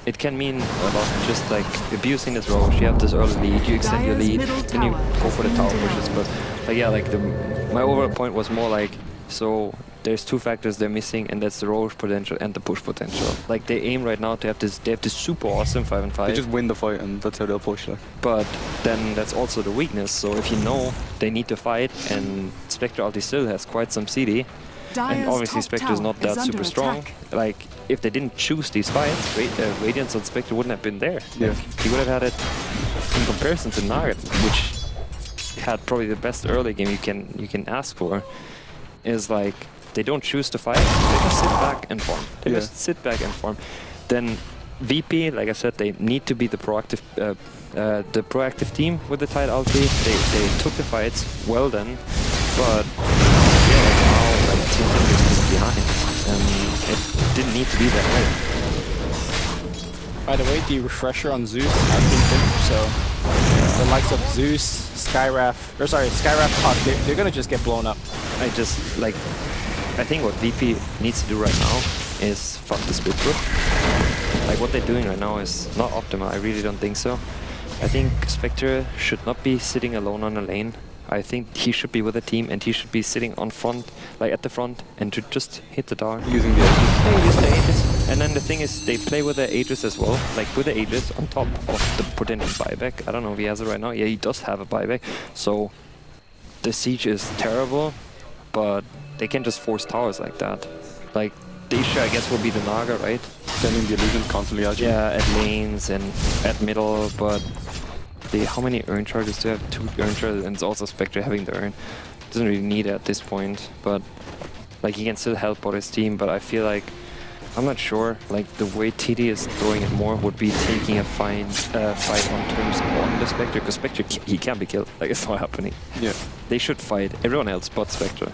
Speaker 2: it can mean a lot. Just like abusing this Roche, you have this early lead, you extend your
Speaker 4: Dire's
Speaker 2: lead,
Speaker 4: middle
Speaker 2: then you
Speaker 4: tower
Speaker 2: go for the
Speaker 4: has
Speaker 2: tower
Speaker 4: been
Speaker 2: pushes. But like yeah, like my overall point was more like, so there's two factors they're missing, and that's the Roche potential and the push potential. Like they aim right now to have this, they have this super awesome 5-5.
Speaker 1: They just win the fight and that's how they'll push. Like.
Speaker 2: But then that's also the weakness. So if you know they need to fight, and Spectre ulti still has quite some CD, and
Speaker 4: Dire's
Speaker 2: obviously
Speaker 4: top
Speaker 2: Spectre is
Speaker 4: tower
Speaker 2: not that
Speaker 4: is
Speaker 2: super
Speaker 4: under
Speaker 2: strong.
Speaker 4: attack.
Speaker 2: Like, if they didn't choose these fights, Radiance on Spectre wouldn't have been there.
Speaker 1: Yeah.
Speaker 2: Like, he would have had it in comparison to Nugget, which had probably the best early game you can ask for. Is like, they don't choose to fight, they just sit back and farm. They
Speaker 1: Yeah.
Speaker 2: just sit back and farm. Then VP, like I said, they need to be the proactive team with the tight ulti. They took the fights well then, but yeah, like now like Team Team is just behind, and it didn't need to be that way.
Speaker 3: By the way, the refresher on Zeus has been finished, so the likes of Zeus, Skyraph, or sorry, Skyraph Puck, they're gonna just get blown up.
Speaker 2: I just like, I think what VP needs to do right now is fuck the split push. Like what they're doing right now is not optimal. I really don't think so. I think Spectre should not be sitting alone on a lane. I think he should be with a team, and he should be sitting on front, like at the front, and to just hit the tower.
Speaker 1: Using the edges.
Speaker 2: They use the Aegis. And then the thing is, they play with the Aegis as well. Like with the Aegis on top of the potential buyback. I don't know if he has it right now. Yeah, he does have a buyback. So the siege is terrible, but they can just force towers like that. Like the issue, I guess, will be the Naga, right?
Speaker 1: Sending the illusions constantly at you.
Speaker 2: Yeah, at lanes and at middle, but how many urn charges do you have? 2 urn charges, and it's also Spectre having the urn. Doesn't really need it at this point, but like he can still help out his team. But I feel like, I'm not sure, like the way TD is throwing it more would be taking a fight on terms on the Spectre, because Spectre, he can't be killed. Like it's not happening.
Speaker 1: Yeah.
Speaker 2: They should fight everyone else but Spectre.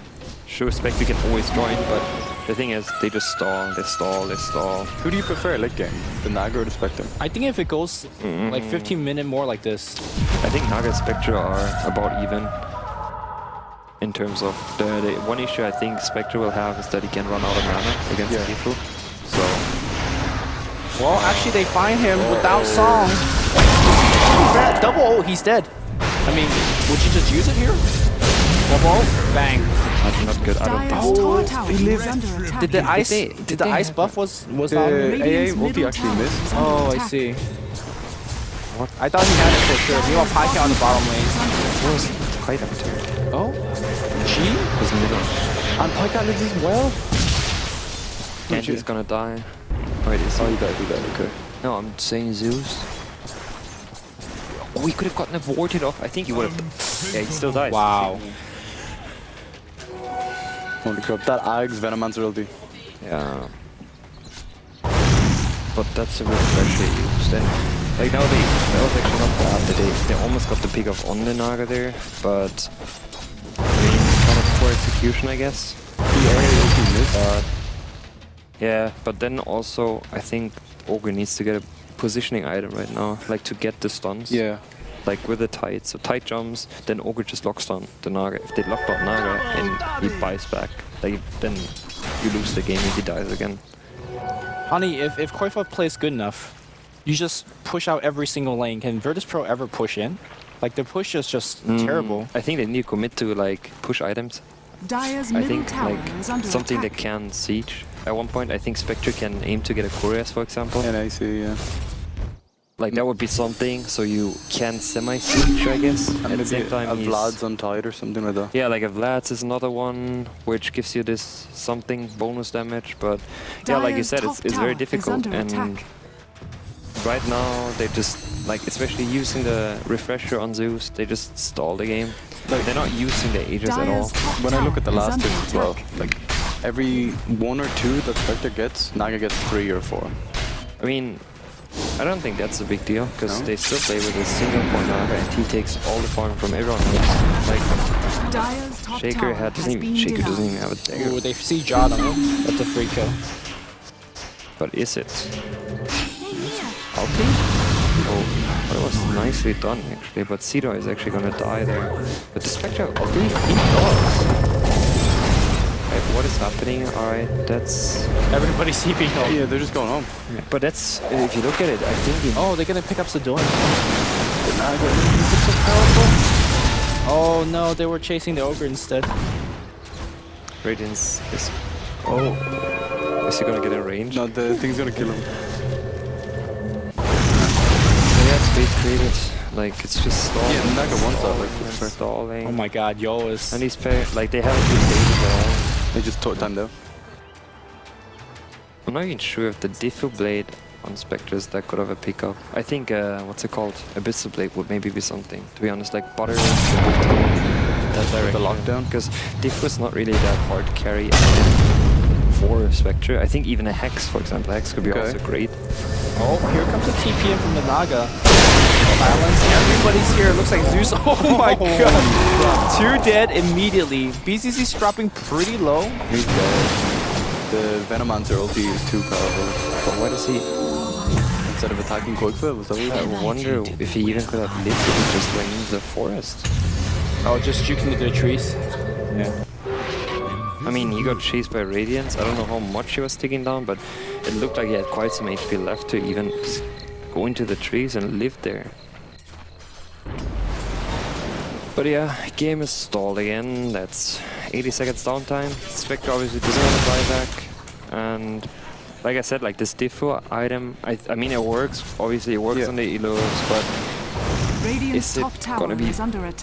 Speaker 2: Sure, Spectre can always join, but the thing is, they just stall, they stall.
Speaker 1: Who do you prefer late game? The Naga or the Spectre?
Speaker 3: I think if it goes like 15-minute more like this,
Speaker 2: I think Naga and Spectre are about even in terms of the one issue I think Spectre will have is that he can run out of mana against people. So
Speaker 3: well, actually they find him without song. Double ult, he's dead. I mean, would you just use it here? Double ult, bang.
Speaker 2: not good. I don't
Speaker 4: Dire's
Speaker 2: think.
Speaker 4: top tower is under attack.
Speaker 3: Did the ice buff was not?
Speaker 1: The AA
Speaker 4: Radiant's
Speaker 1: ulti
Speaker 4: middle
Speaker 1: actually
Speaker 4: tower
Speaker 1: missed.
Speaker 4: is under
Speaker 3: Oh, I
Speaker 4: attack.
Speaker 3: see. What? I thought he had it for sure. Meanwhile, Pyke on the bottom lane.
Speaker 2: What was tight up to?
Speaker 3: Oh, G?
Speaker 2: Was middle.
Speaker 1: And Pyke lives as well?
Speaker 2: And he's gonna die. Wait, is
Speaker 1: Oh, he died, okay.
Speaker 2: No, I'm saying Zeus. Oh, he could have gotten it warded off. I think he would have. Yeah, he still died.
Speaker 3: Wow.
Speaker 1: Holy crap, that Agh's Venomancer ulti.
Speaker 2: Yeah. But that's a refresher used. And like now that was actually not bad. That they almost got the pick off on the Naga there, but I mean, kind of poor execution, I guess.
Speaker 1: The AA ulti missed.
Speaker 2: Yeah, but then also I think Ogre needs to get a positioning item right now, like to get the stuns.
Speaker 1: Yeah.
Speaker 2: Like with the tight, so tight jumps, then Ogre just locks down the Naga. If they lock down Naga and he buys back, like then you lose the game and he dies again.
Speaker 3: Honey, if Koifa plays good enough, you just push out every single lane. Can Virtus.Pro ever push in? Like the push is just terrible.
Speaker 2: I think they need to commit to like push items.
Speaker 4: Dire's
Speaker 2: I
Speaker 4: middle
Speaker 2: think
Speaker 4: tower
Speaker 2: like
Speaker 4: is under
Speaker 2: something
Speaker 4: attack.
Speaker 2: that can siege. At one point, I think Spectre can aim to get a Couriers, for example.
Speaker 1: And I see, yeah.
Speaker 2: Like that would be something, so you can semi-siege, I guess.
Speaker 1: And
Speaker 2: At
Speaker 1: maybe
Speaker 2: the same time,
Speaker 1: a
Speaker 2: he's-
Speaker 1: Vlad's untied or something like that.
Speaker 2: Yeah, like a Vlad's is another one, which gives you this something bonus damage, but yeah, like you
Speaker 4: Dire's
Speaker 2: said,
Speaker 4: top
Speaker 2: it's very
Speaker 4: tower is
Speaker 2: difficult,
Speaker 4: under
Speaker 2: and
Speaker 4: attack.
Speaker 2: right now they just, like, especially using the refresher on Zeus, they just stall the game. Like, they're not using the Aegis at all.
Speaker 4: Dire's top
Speaker 1: When I look
Speaker 4: tower
Speaker 1: at the
Speaker 4: is
Speaker 1: last
Speaker 4: under
Speaker 1: hits as well,
Speaker 4: attack.
Speaker 1: like every 1 or 2 that Spectre gets, Naga gets 3 or 4.
Speaker 2: I mean, I don't think that's a big deal, because they still play with a single point Naga, and he takes all the farm from everyone else. Like, Shaker doesn't even have a dagger.
Speaker 3: Ooh, they see Jot on him. That's a free kill.
Speaker 2: But is it? Ulti? Oh, that was nicely done actually, but Cito is actually gonna die there. But the Spectre ulti, he does. What is happening? Alright, that's...
Speaker 3: Everybody's TPing home.
Speaker 1: Yeah, they're just going home.
Speaker 2: Yeah. But that's, if you look at it, I think...
Speaker 3: Oh, they're gonna pick up Sedona. So powerful. Oh no, they were chasing the Ogre instead.
Speaker 2: Radiance is... Oh. Is he gonna get in range?
Speaker 1: No, the thing's gonna kill him.
Speaker 2: Yeah, space created. Like, it's just stalling.
Speaker 1: Yeah, Naga wants that, like,
Speaker 2: stalling.
Speaker 3: Oh my god, Yo is...
Speaker 2: And he's like, they haven't used stages at all.
Speaker 1: They just timed out.
Speaker 2: I'm not even sure if the Diffu Blade on Spectre is that good of a pickup. I think, what's it called? Abyssal Blade would maybe be something. To be honest, like Butter that direction.
Speaker 1: The lockdown.
Speaker 2: Because Diffu is not really that hard to carry for Spectre. I think even a Hex, for example. Hex could be also great.
Speaker 3: Oh, here comes a TPM from the Naga. Balance. Everybody's here. It looks like Zeus. Oh my god. 2 dead immediately. BCC's dropping pretty low.
Speaker 1: He's dead. The Venomancer ulti is too powerful.
Speaker 2: But why does he...
Speaker 1: Instead of attacking Quickfoot, was that what
Speaker 2: I wonder if he even could have lived if he just went into the forest.
Speaker 3: Oh, just juking into the trees.
Speaker 2: Yeah. I mean, he got chased by Radiance. I don't know how much he was taking down, but it looked like he had quite some HP left to even go into the trees and live there. But yeah, game is stalled again. That's 80 seconds downtime. Spectre obviously doesn't have a buyback. And like I said, like this Diffu item, I mean it works. Obviously it works on the Elos, but is it gonna be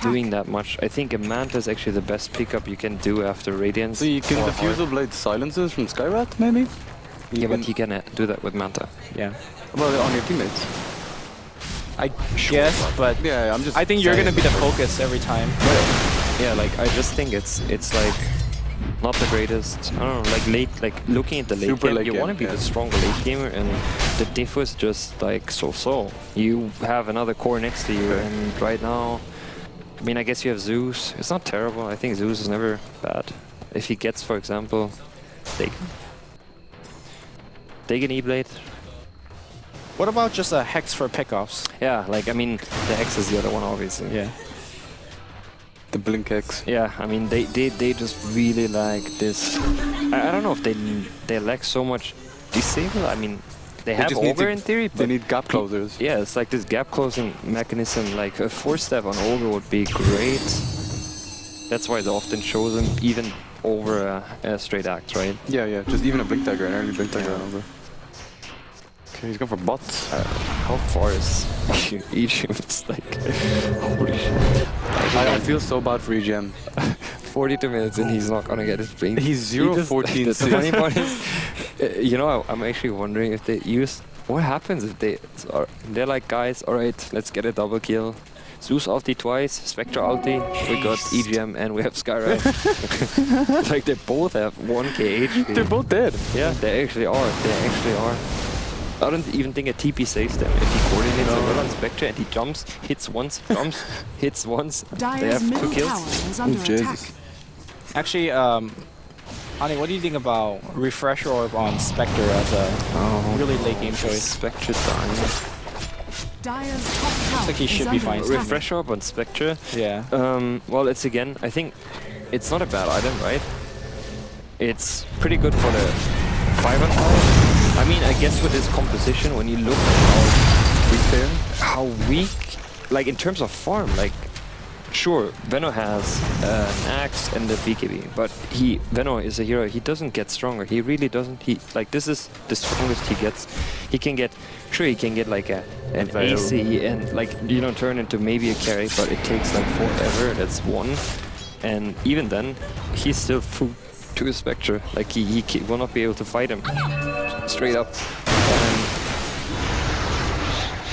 Speaker 2: doing that much? I think a Manta is actually the best pickup you can do after Radiance.
Speaker 1: So you can Diffusal Blade silences from Skyrat, maybe?
Speaker 2: Yeah, but he can do that with Manta.
Speaker 3: Yeah.
Speaker 1: Well, on your teammates.
Speaker 3: I guess, but
Speaker 1: yeah, I'm just.
Speaker 3: I think you're gonna be the focus every time.
Speaker 2: Yeah, like I just think it's like not the greatest. I don't know, like looking at the late game, you want to be the stronger late gamer, and the diff is just like so. You have another core next to you, and right now, I mean, I guess you have Zeus. It's not terrible. I think Zeus is never bad. If he gets, for example, take an E-Blade.
Speaker 3: What about just a Hex for pickoffs?
Speaker 2: Yeah, like, I mean, the Hex is the other one, obviously.
Speaker 3: Yeah.
Speaker 1: The Blink Hex.
Speaker 2: Yeah, I mean, they just really like this. I don't know if they lack so much disable. I mean, they have Ogre in theory, but
Speaker 1: they need gap closers.
Speaker 2: Yeah, it's like this gap closing mechanism. Like a 4-step on Ogre would be great. That's why they often show them even over a straight axe, right?
Speaker 1: Yeah, just even a Blink Dagger, an early Blink Dagger on Ogre. Okay, he's going for bots.
Speaker 2: How far is EGM? It's like, holy shit.
Speaker 1: I feel so bad for EGM.
Speaker 2: 42 minutes and he's not gonna get his blink.
Speaker 1: He's 0-14.
Speaker 2: The funny part is, you know, I'm actually wondering if they use... What happens if they're like, guys, alright, let's get a double kill. Zeus ulti twice, Spectre ulti, we got EGM and we have Skyrim. Like they both have 1k HP.
Speaker 1: They're both dead.
Speaker 2: Yeah, they actually are. I don't even think a TP saves them. If he coordinates a well on Spectre and he jumps, hits once, jumps, hits once, they have 2 kills.
Speaker 1: Oh, Jesus.
Speaker 3: Actually, Ani, what do you think about Refresh Orb on Spectre as a really late game choice?
Speaker 2: Spectre dying.
Speaker 3: Looks like he should be fine.
Speaker 2: Refresh Orb on Spectre?
Speaker 3: Yeah.
Speaker 2: Well, it's again, I think it's not a bad item, right? It's pretty good for the 5-on-5. I mean, I guess with his composition, when you look at how weak, like in terms of farm, like, sure, Veno has an axe and the BKB, but Veno is a hero, he doesn't get stronger, he really doesn't, like, this is the strongest he gets. He can get like an AC and like, you know, turn into maybe a carry, but it takes like forever, that's one. And even then, he's still food to a Spectre, like he will not be able to fight him. Straight up.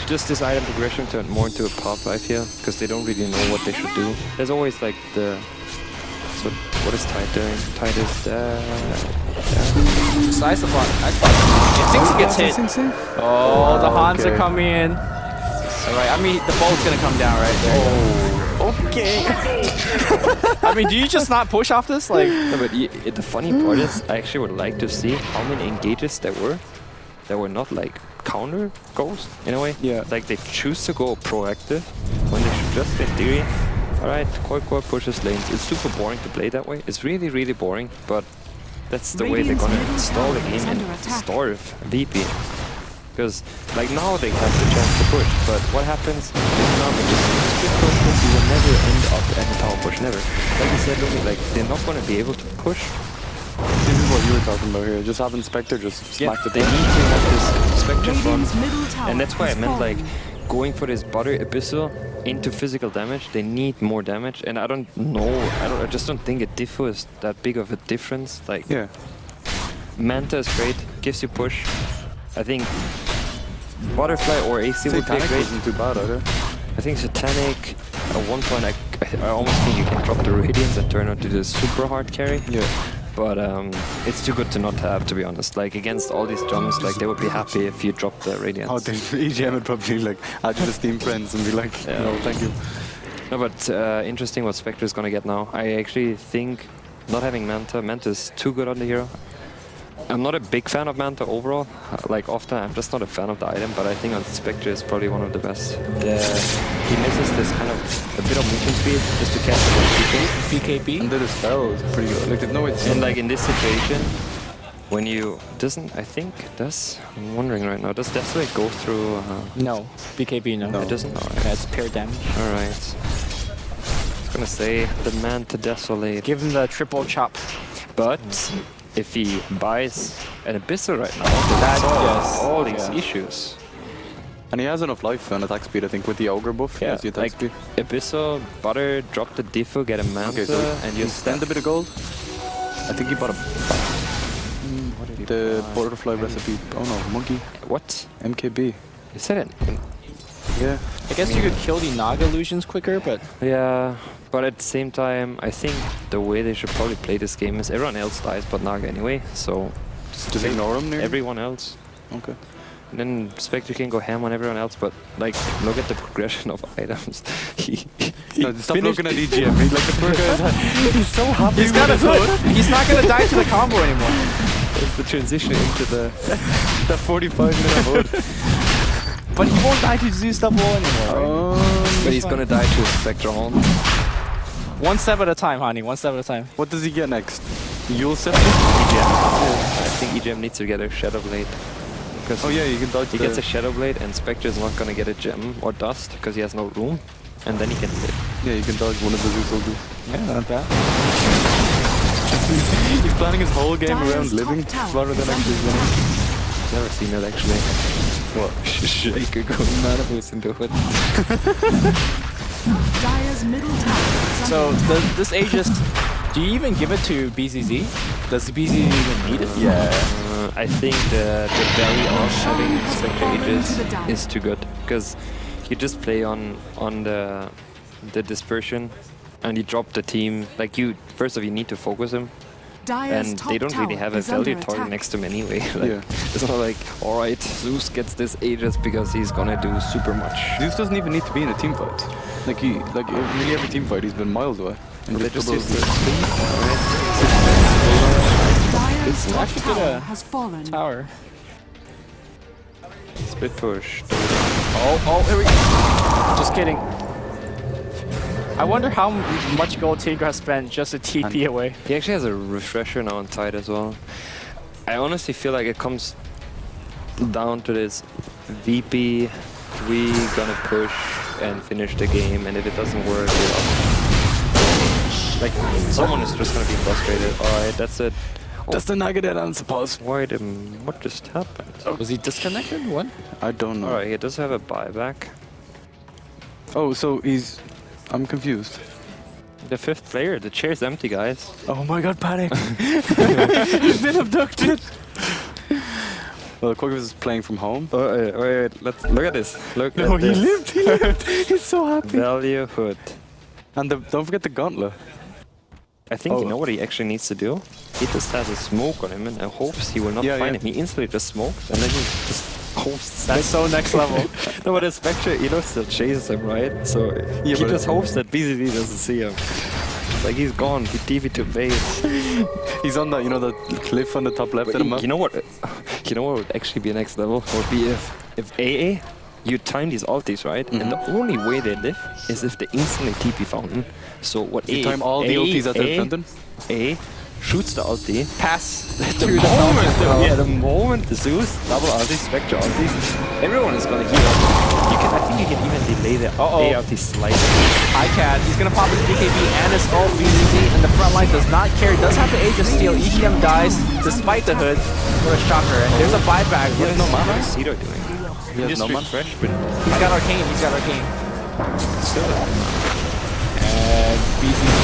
Speaker 2: Just this item progression turned more into a pop, I feel, because they don't really know what they should do. There's always like the... So what is Tide doing? Tide is
Speaker 3: Nice block. Nice block. If Sing Sing gets hit. Oh, the Hans are coming in. Alright, I mean, the bolt's gonna come down right there.
Speaker 1: Oh, okay.
Speaker 3: I mean, do you just not push off this? Like,
Speaker 2: No, but the funny part is, I actually would like to see how many engages there were that were not like counter goals in a way.
Speaker 1: Yeah.
Speaker 2: Like they choose to go proactive when they should just, in theory, alright, core pushes lanes. It's super boring to play that way. It's really, really boring, but that's the way they're gonna install the game and starve VP. Because like now they have the chance to push, but what happens if now they just split pushes, you will never end up at the tower push, never. Like you said, Lumi, like they're not gonna be able to push.
Speaker 1: This is what you were talking about here. Just having Spectre just smack the
Speaker 2: They
Speaker 1: thing.
Speaker 2: need to have this Spectre front,
Speaker 4: Radiant's middle tower
Speaker 2: and that's why I
Speaker 4: has
Speaker 2: meant like
Speaker 4: fallen.
Speaker 2: going for this butter abyssal into physical damage. They need more damage, and I don't know. I just don't think a diffo is that big of a difference. Like
Speaker 1: Yeah.
Speaker 2: Manta is great, gives you push. I think Butterfly or AC would be
Speaker 1: Satanic
Speaker 2: great.
Speaker 1: isn't too bad either.
Speaker 2: I think Satanic, at one point I almost think you can drop the Radiance and turn into this super hard carry.
Speaker 1: Yeah.
Speaker 2: But it's too good to not have, to be honest. Like against all these jumps, like they would be happy if you dropped the Radiance.
Speaker 1: Oh, EGM would probably like add you to Steam friends and be like,
Speaker 2: Yeah.
Speaker 1: no, thank you.
Speaker 2: No, but interesting what Spectre is gonna get now. I actually think not having Manta is too good on the hero. I'm not a big fan of Manta overall. Like often, I'm just not a fan of the item, but I think on Spectre is probably one of the best. He misses this kind of a bit of movement speed just to catch the
Speaker 3: BKB.
Speaker 1: And then the spell is pretty good. Like, there's no way to
Speaker 2: And like in this situation, when you I'm wondering right now, does Deathway go through?
Speaker 3: No, BKB no.
Speaker 2: It doesn't. Alright.
Speaker 3: That's pure damage.
Speaker 2: Alright. I was gonna say the Manta Desolate.
Speaker 3: Give him the triple chop.
Speaker 2: But if he buys an Abyssal right now,
Speaker 3: That-
Speaker 2: solves
Speaker 3: yes,
Speaker 2: all these
Speaker 3: yeah.
Speaker 2: issues.
Speaker 1: And he has enough life and attack speed, I think, with the Ogre buff. He has the attack
Speaker 2: like
Speaker 1: speed.
Speaker 2: Abyssal, Butter, drop the Diffo, get a Manta,
Speaker 1: Okay, so
Speaker 2: and
Speaker 1: you
Speaker 2: you
Speaker 1: spend a bit of gold. I think he bought the butterfly recipe. Oh no, monkey.
Speaker 2: What?
Speaker 1: MKB.
Speaker 2: You said it.
Speaker 1: Yeah.
Speaker 3: I guess you could kill the Naga illusions quicker, but
Speaker 2: Yeah, but at the same time, I think the way they should probably play this game is everyone else dies but Naga anyway, so
Speaker 1: Just ignore him near.
Speaker 2: everyone else.
Speaker 1: Okay.
Speaker 2: And then Spectre can go ham on everyone else, but like, look at the progression of items. he
Speaker 1: No, stop
Speaker 2: finished
Speaker 1: looking at EGM. He's like the poor guy's like, he's so happy.
Speaker 3: he's got a hood. He's not gonna die to the combo anymore.
Speaker 2: It's the transition into the
Speaker 1: 45-minute hood.
Speaker 3: But he won't die to Zeus double anymore. Right?
Speaker 2: but he's gonna die to a Spectre Horn.
Speaker 3: One step at a time, honey. One step at a time.
Speaker 1: What does he get next? You'll scepter?
Speaker 2: I think EGM needs to get a Shadow Blade. Because
Speaker 1: Oh yeah, you can dodge
Speaker 2: he
Speaker 1: the...
Speaker 2: gets a Shadow Blade and Spectre is not gonna get a gem or dust because he has no room. And then he can live.
Speaker 1: Yeah, you can dodge one of the Zeus soldiers.
Speaker 3: Yeah, not bad.
Speaker 1: He's planning his whole game
Speaker 4: Dyer's
Speaker 1: around living
Speaker 4: top tower
Speaker 1: rather than
Speaker 4: is
Speaker 1: actually
Speaker 4: under
Speaker 1: winning.
Speaker 2: Never seen it actually.
Speaker 1: What?
Speaker 2: Shaker going mana boost into it.
Speaker 4: Dyer's middle tower is
Speaker 3: So
Speaker 4: under attack.
Speaker 3: this Aegis, do you even give it to BZZ? Does BZZ even need it?
Speaker 1: Yeah.
Speaker 2: I think the value of having Spectre Aegis
Speaker 4: to the down.
Speaker 2: is too good because you just play on the dispersion and you drop the team. Like you, first of all, you need to focus him.
Speaker 4: Dyer's
Speaker 2: And
Speaker 4: top
Speaker 2: they don't really
Speaker 4: tower
Speaker 2: have a
Speaker 4: is under
Speaker 2: value target
Speaker 4: attack.
Speaker 2: next to him anyway. Like,
Speaker 1: Yeah.
Speaker 2: It's not like, alright, Zeus gets this Aegis because he's gonna do super much.
Speaker 1: Zeus doesn't even need to be in a team fight. Like nearly every team fight, he's been miles away. And
Speaker 2: They
Speaker 1: just
Speaker 2: just use
Speaker 1: doubles
Speaker 2: the
Speaker 1: the-
Speaker 2: sleep, right?
Speaker 4: Dyer's
Speaker 3: It's
Speaker 4: top
Speaker 3: actually good,
Speaker 4: tower has fallen.
Speaker 3: Tower.
Speaker 2: Split push.
Speaker 3: Oh, here we go. Just kidding. I wonder how much gold Tigra has spent just to TP away.
Speaker 2: He actually has a refresher now on side as well. I honestly feel like it comes down to this VP, we gonna push and finish the game, and if it doesn't work, we're up. Like, someone is just gonna be frustrated. Alright, that's it.
Speaker 1: That's the Naga that I'm supposed.
Speaker 2: What just happened?
Speaker 3: Was he disconnected? What?
Speaker 1: I don't know.
Speaker 2: Alright, he does have a buyback.
Speaker 1: Oh, so he's... I'm confused.
Speaker 2: The fifth player, the chair's empty, guys.
Speaker 1: Oh my god, panic! He's been abducted! Well, Quaggas is playing from home.
Speaker 2: Wait, let's look at this. Look
Speaker 1: No,
Speaker 2: at
Speaker 1: he
Speaker 2: this.
Speaker 1: lived! He lived! He's so happy!
Speaker 2: Value hood.
Speaker 1: And don't forget the gauntlet.
Speaker 2: I think
Speaker 1: Oh.
Speaker 2: you know what he actually needs to do? he just has a smoke on him and hopes he will not find him. He instantly just smokes and then he just hopes.
Speaker 3: That's so next level.
Speaker 2: No, but the Spectre, still chases him, right? So he just hopes that BZD doesn't see him. It's like he's gone. He DV to base.
Speaker 1: He's on that, the cliff on the top left of the map.
Speaker 2: You know what? Would actually be next level? Would be if AA. You time these ultis, right? And the only way they live is if they instantly TP fountain. So what
Speaker 1: you time all the ultis at the fountain?
Speaker 2: A shoots the ulti,
Speaker 3: pass
Speaker 2: the moment, the moment the Zeus double ulti, Spectre ulti, everyone is gonna heal up. I think you can even delay the A ulti slightly.
Speaker 3: iCat, he's gonna pop his BKB and his ult. BZD in the front line does not care. Does have the A just steal. EGM dies despite the hood. What a shocker! And there's a buyback.
Speaker 2: What is Cito doing?
Speaker 1: He has no mana.
Speaker 3: He's got Arcane.
Speaker 2: Still
Speaker 3: and BZD.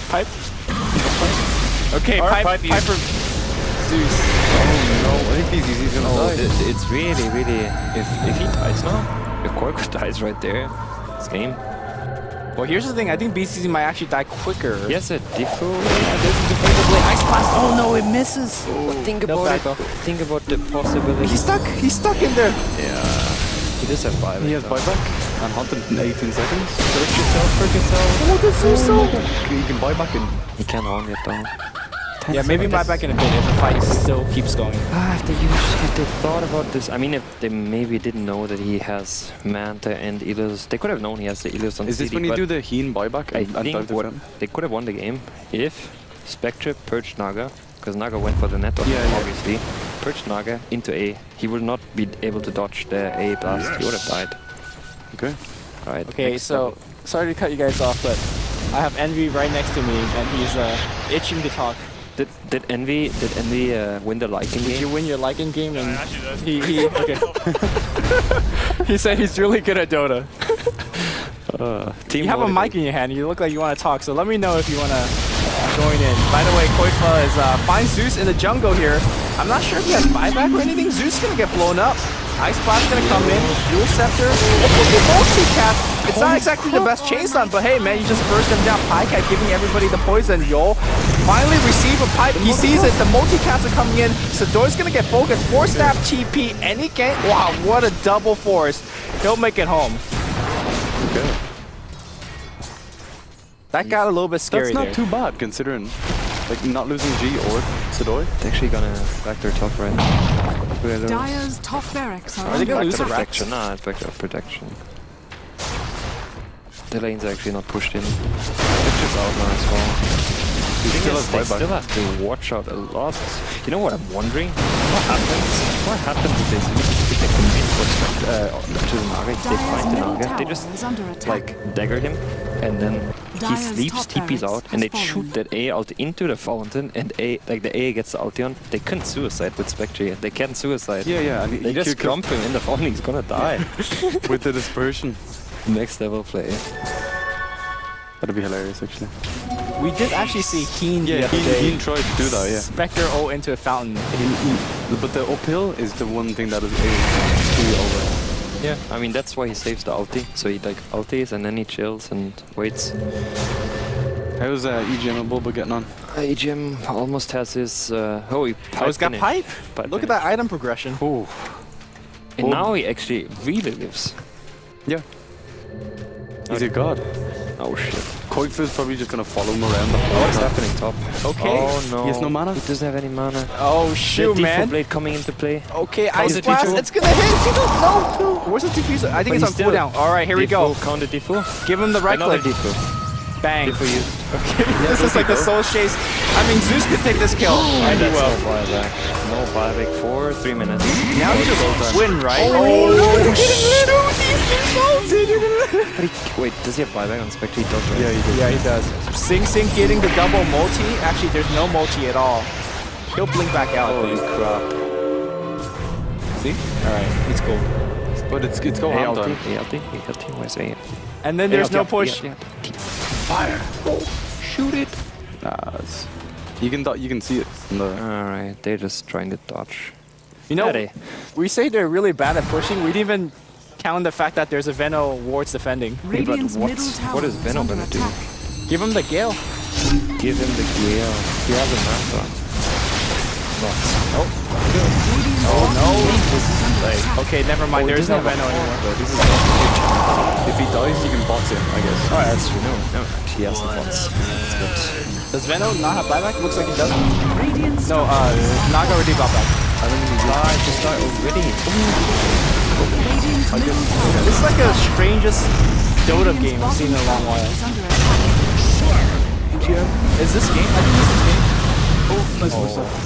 Speaker 3: Pipe. Okay, pipe for Zeus.
Speaker 1: Oh no, I think BZD's gonna die.
Speaker 2: It's really, if he dies now, if Korko dies right there, it's game.
Speaker 3: Well, here's the thing. I think BCC might actually die quicker.
Speaker 2: Yes, a Diffo.
Speaker 3: There's a defensive blade. Ice Blast. Oh no, it misses.
Speaker 2: Think about it. Think about the possibility.
Speaker 3: He's stuck in there.
Speaker 2: Yeah. He does have 5.
Speaker 1: He has buyback and 118 seconds.
Speaker 2: Hurt yourself.
Speaker 3: Oh, this is so.
Speaker 1: You can buy back in.
Speaker 2: He can't harm it though.
Speaker 3: Yeah, maybe buy back in a bit if the fight still keeps going.
Speaker 2: If they thought about this, I mean, if they maybe didn't know that he has Manta and Ilus, they could have known he has the Ilus on
Speaker 1: Is this
Speaker 2: CD,
Speaker 1: when you do the Heen buyback?
Speaker 2: I think they could have won the game if Spectre purged Naga, because Naga went for the net on him, obviously. Purged Naga into A. He will not be able to dodge the A blast. He would have died.
Speaker 1: Okay.
Speaker 2: Alright.
Speaker 3: Okay, so sorry to cut you guys off, but I have Envy right next to me, and he's itching to talk.
Speaker 2: Did Envy win the liking game?
Speaker 3: Did you win your liking game? And he okay. He said he's really good at Dota. You have a mic in your hand. You look like you want to talk. So let me know if you want to join in. By the way, Koifa is finds Zeus in the jungle here. I'm not sure if he has buyback or anything. Zeus is gonna get blown up. Ice Blast gonna come in. Dual Scepter. Multi-cap. It's not exactly the best chainstun, but hey man, you just burst him down. Pycat giving everybody the poison. Yo, finally receive a pipe. He sees it. The multi-caps are coming in. Sador's gonna get focused. 4-stab TP. Any game. Wow, what a double force. He'll make it home.
Speaker 1: Okay.
Speaker 3: That got a little bit scary.
Speaker 1: That's not too bad considering, like, not losing G or Sador.
Speaker 2: It's actually gonna back their top right.
Speaker 4: Dire's top barracks are
Speaker 3: they gonna lose
Speaker 2: the
Speaker 3: the
Speaker 2: protection? Nah, it's back to protection. The lane's actually not pushed in. It's just out now as well. They still have to watch out a lot. You know what I'm wondering? What happens if they commit to the Naga? If they find the Naga, they just like dagger him, and then he sleeps, TP's out, and they shoot that A out into the fountain, and the A gets the ulti on. They couldn't suicide with Spectre. They can't suicide.
Speaker 1: Yeah. And
Speaker 2: they just clump him in the fountain. He's gonna die
Speaker 1: with the dispersion.
Speaker 2: Next level play.
Speaker 1: That'd be hilarious, actually.
Speaker 3: We did actually see Heen the other day.
Speaker 1: Heen tried to do that, yeah.
Speaker 3: Spectre O into a fountain.
Speaker 1: But the uphill is the one thing that is really over.
Speaker 2: Yeah, I mean that's why he saves the ulti. So he like ultis and then he chills and waits.
Speaker 1: How's EGM and Bulba getting on?
Speaker 2: EGM almost has his
Speaker 3: he's got pipe. Look at that item progression.
Speaker 2: Ooh. And now he actually really lives.
Speaker 1: Yeah. He's a god.
Speaker 2: Oh shit.
Speaker 1: Koifa's probably just gonna follow him around the
Speaker 2: What's happening top?
Speaker 3: Okay.
Speaker 2: Oh no.
Speaker 1: He has no mana?
Speaker 2: He doesn't have any mana.
Speaker 3: Oh shoot, man.
Speaker 2: Blade coming into play.
Speaker 3: Okay, Ice Blast, it's gonna hit! No! Where's the diffuser? I think it's on cooldown. Alright, here we go.
Speaker 2: Counter Diffu.
Speaker 3: Give him the right click. Bang.
Speaker 2: Diffu used.
Speaker 3: Okay, this is like the soul chase. I mean, Zeus could take this kill. And he will.
Speaker 2: No buyback for 3 minutes.
Speaker 3: Now you just win, right?
Speaker 2: Oh no! Wait, does he have buyback on Spectre? He does, right?
Speaker 3: Yeah, he does. Yeah, he does. Sing Sing getting the double multi. Actually, there's no multi at all. He'll blink back out.
Speaker 2: Holy crap.
Speaker 3: See? Alright, it's cool.
Speaker 1: But it's go on done.
Speaker 2: ALT, where's A?
Speaker 3: And then there's no push.
Speaker 1: Fire! Shoot it! Nah, you can see it.
Speaker 2: Alright, they're just trying to dodge.
Speaker 3: You know, we say they're really bad at pushing. We didn't even counting the fact that there's a Veno wards defending.
Speaker 4: Radiant's
Speaker 2: but
Speaker 4: middle tower
Speaker 2: what is
Speaker 4: is
Speaker 2: Venom
Speaker 4: under
Speaker 2: gonna do?
Speaker 4: attack.
Speaker 3: Give him the Gale.
Speaker 2: Give him the Gale. He has a manta.
Speaker 3: Oh no. Okay, never mind. There's no Veno anymore.
Speaker 1: This is not if he dies, you can box him, I guess.
Speaker 2: Oh, that's true. No, he has the bots. That's good.
Speaker 3: Does Veno not have buyback? Looks like he doesn't.
Speaker 4: Radiant's
Speaker 3: No, Naga already got back.
Speaker 2: I don't think he just died already.
Speaker 4: Radiant's middle tower
Speaker 3: This is like the strangest Dota game I've seen in a long while.
Speaker 4: is under attack.
Speaker 3: Is this game? I think this is game.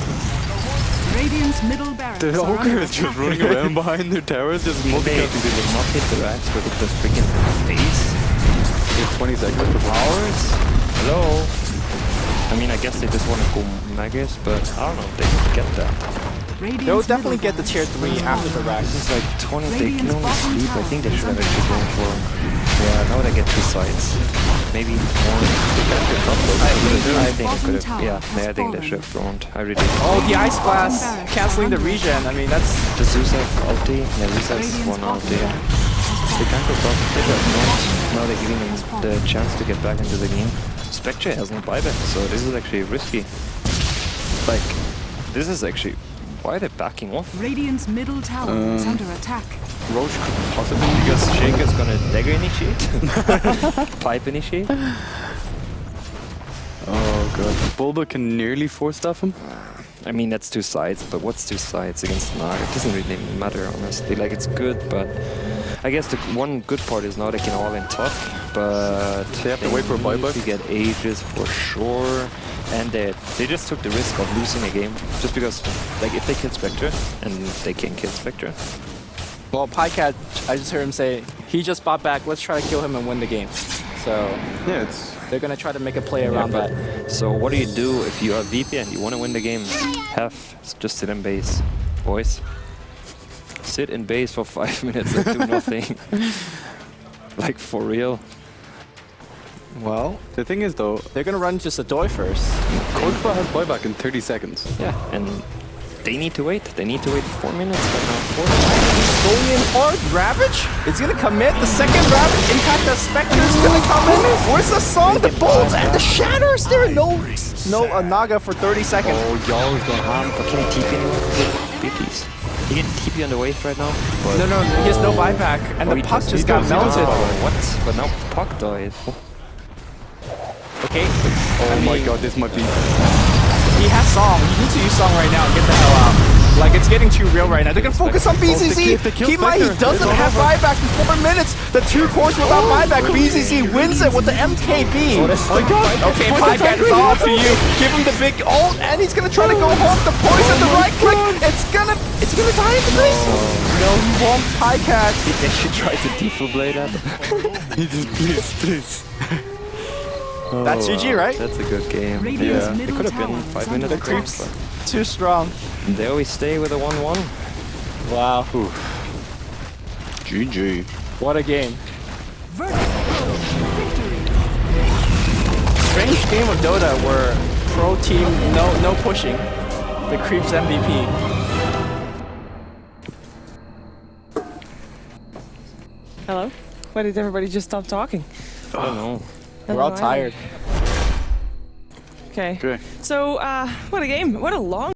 Speaker 4: Radiant's middle barracks
Speaker 1: The
Speaker 4: are under
Speaker 1: ogre is just
Speaker 4: attack.
Speaker 1: running around behind their towers, just
Speaker 2: They
Speaker 1: multi-casting people.
Speaker 2: did not hit the racks with the freaking base.
Speaker 1: They have 20 seconds for
Speaker 2: Hours? Hello? I mean, I guess they just want to go Magus, but I don't know if they can get that.
Speaker 4: Radiant's
Speaker 3: They'll
Speaker 4: middle
Speaker 3: definitely get the tier 3 after the racks.
Speaker 2: This is like 20, they can
Speaker 4: Radiant's
Speaker 2: only
Speaker 4: bottom
Speaker 2: sleep. I
Speaker 4: tower
Speaker 2: think they
Speaker 4: is
Speaker 2: should have
Speaker 4: under
Speaker 2: actually gone for... Yeah, now they get 2 sides. Maybe more. I think they could have... Yeah, I think they should have thrown. I really do.
Speaker 3: Oh, the Ice Blast canceling the regen. I mean, that's...
Speaker 2: The Zuzek ulti? Yeah, Zuzek's one ulti. They can't go back. They have not. Now they're giving them the chance to get back into the game. Spectre has no buyback, so this is actually risky. Like, this is actually... Why are they backing off?
Speaker 4: Radiant's middle tower is under attack.
Speaker 1: Roche could possibly
Speaker 2: Because Shake is gonna dagger initiate? Pipe initiate?
Speaker 1: Oh god. Bulba can nearly force stuff him.
Speaker 2: I mean, that's 2 sides, but what's 2 sides against Nag? It doesn't really matter, honestly. Like, it's good, but I guess the one good part is now they can all in top, but
Speaker 1: They have to wait for a buyback.
Speaker 2: to get Aegis for sure, and they just took the risk of losing a game just because, like, if they kill Spectre, and they can kill Spectre.
Speaker 3: Well, Pycat, I just heard him say, he just bought back, let's try to kill him and win the game. So,
Speaker 1: Yeah, it's
Speaker 3: they're gonna try to make a play around
Speaker 2: but-
Speaker 3: that.
Speaker 2: So what do you do if you are VP and you want to win the game? Just sit in base, boys. Sit in base for 5 minutes and do nothing. Like, for real.
Speaker 3: Well,
Speaker 1: the thing is though,
Speaker 3: they're gonna run just a Doi first.
Speaker 1: Kodfa has buyback in 30 seconds.
Speaker 2: Yeah, and they need to wait. They need to wait 4 minutes right now. 4
Speaker 3: Going in hard, Ravage is gonna commit. The second Ravage impact the Spectre is gonna come in. Where's the song? The bolts and the shatters. There are no Naga for 30 seconds.
Speaker 2: Oh, y'all is going ham. But can he TP anyone? BPs. He can TP on the wave right now. But
Speaker 3: No, he has no buyback, and the
Speaker 2: he
Speaker 3: puck
Speaker 2: does-
Speaker 3: just
Speaker 2: he
Speaker 3: got
Speaker 2: does- he does
Speaker 3: melted.
Speaker 2: power. What? But now puck died.
Speaker 3: Okay.
Speaker 1: Oh my god, this might be...
Speaker 3: He has song. He needs to use song right now and get the hell out. Like, it's getting too real right now. They're gonna focus on BZZ. Keep in mind, he doesn't have buyback in 4 minutes. The 2 cores without buyback. BZZ wins it with the MKB. Oh my god. Okay, Pycat, it's all up to you. Give him the big ult, and he's gonna try to go home. The poison, the right click. It's gonna die in the base. No, he won't. Pycat.
Speaker 2: They should try to defibrillate that.
Speaker 1: Please.
Speaker 3: That's GG, right?
Speaker 2: That's a good game.
Speaker 4: Radiant's
Speaker 2: Yeah, it
Speaker 4: middle
Speaker 2: could have been
Speaker 4: tower
Speaker 2: 5
Speaker 4: is
Speaker 2: minutes
Speaker 4: under
Speaker 2: ago.
Speaker 3: creeps. Too strong.
Speaker 2: but They always stay with a 1-1.
Speaker 3: Wow.
Speaker 1: GG.
Speaker 3: What a game.
Speaker 4: Virtus.Pro victory.
Speaker 3: Strange game of Dota where pro team no pushing. The creeps MVP.
Speaker 5: Hello? Why did everybody just stop talking?
Speaker 2: I don't know.
Speaker 3: We're all tired.
Speaker 5: Okay.
Speaker 1: Okay.
Speaker 5: So, what a game. What a long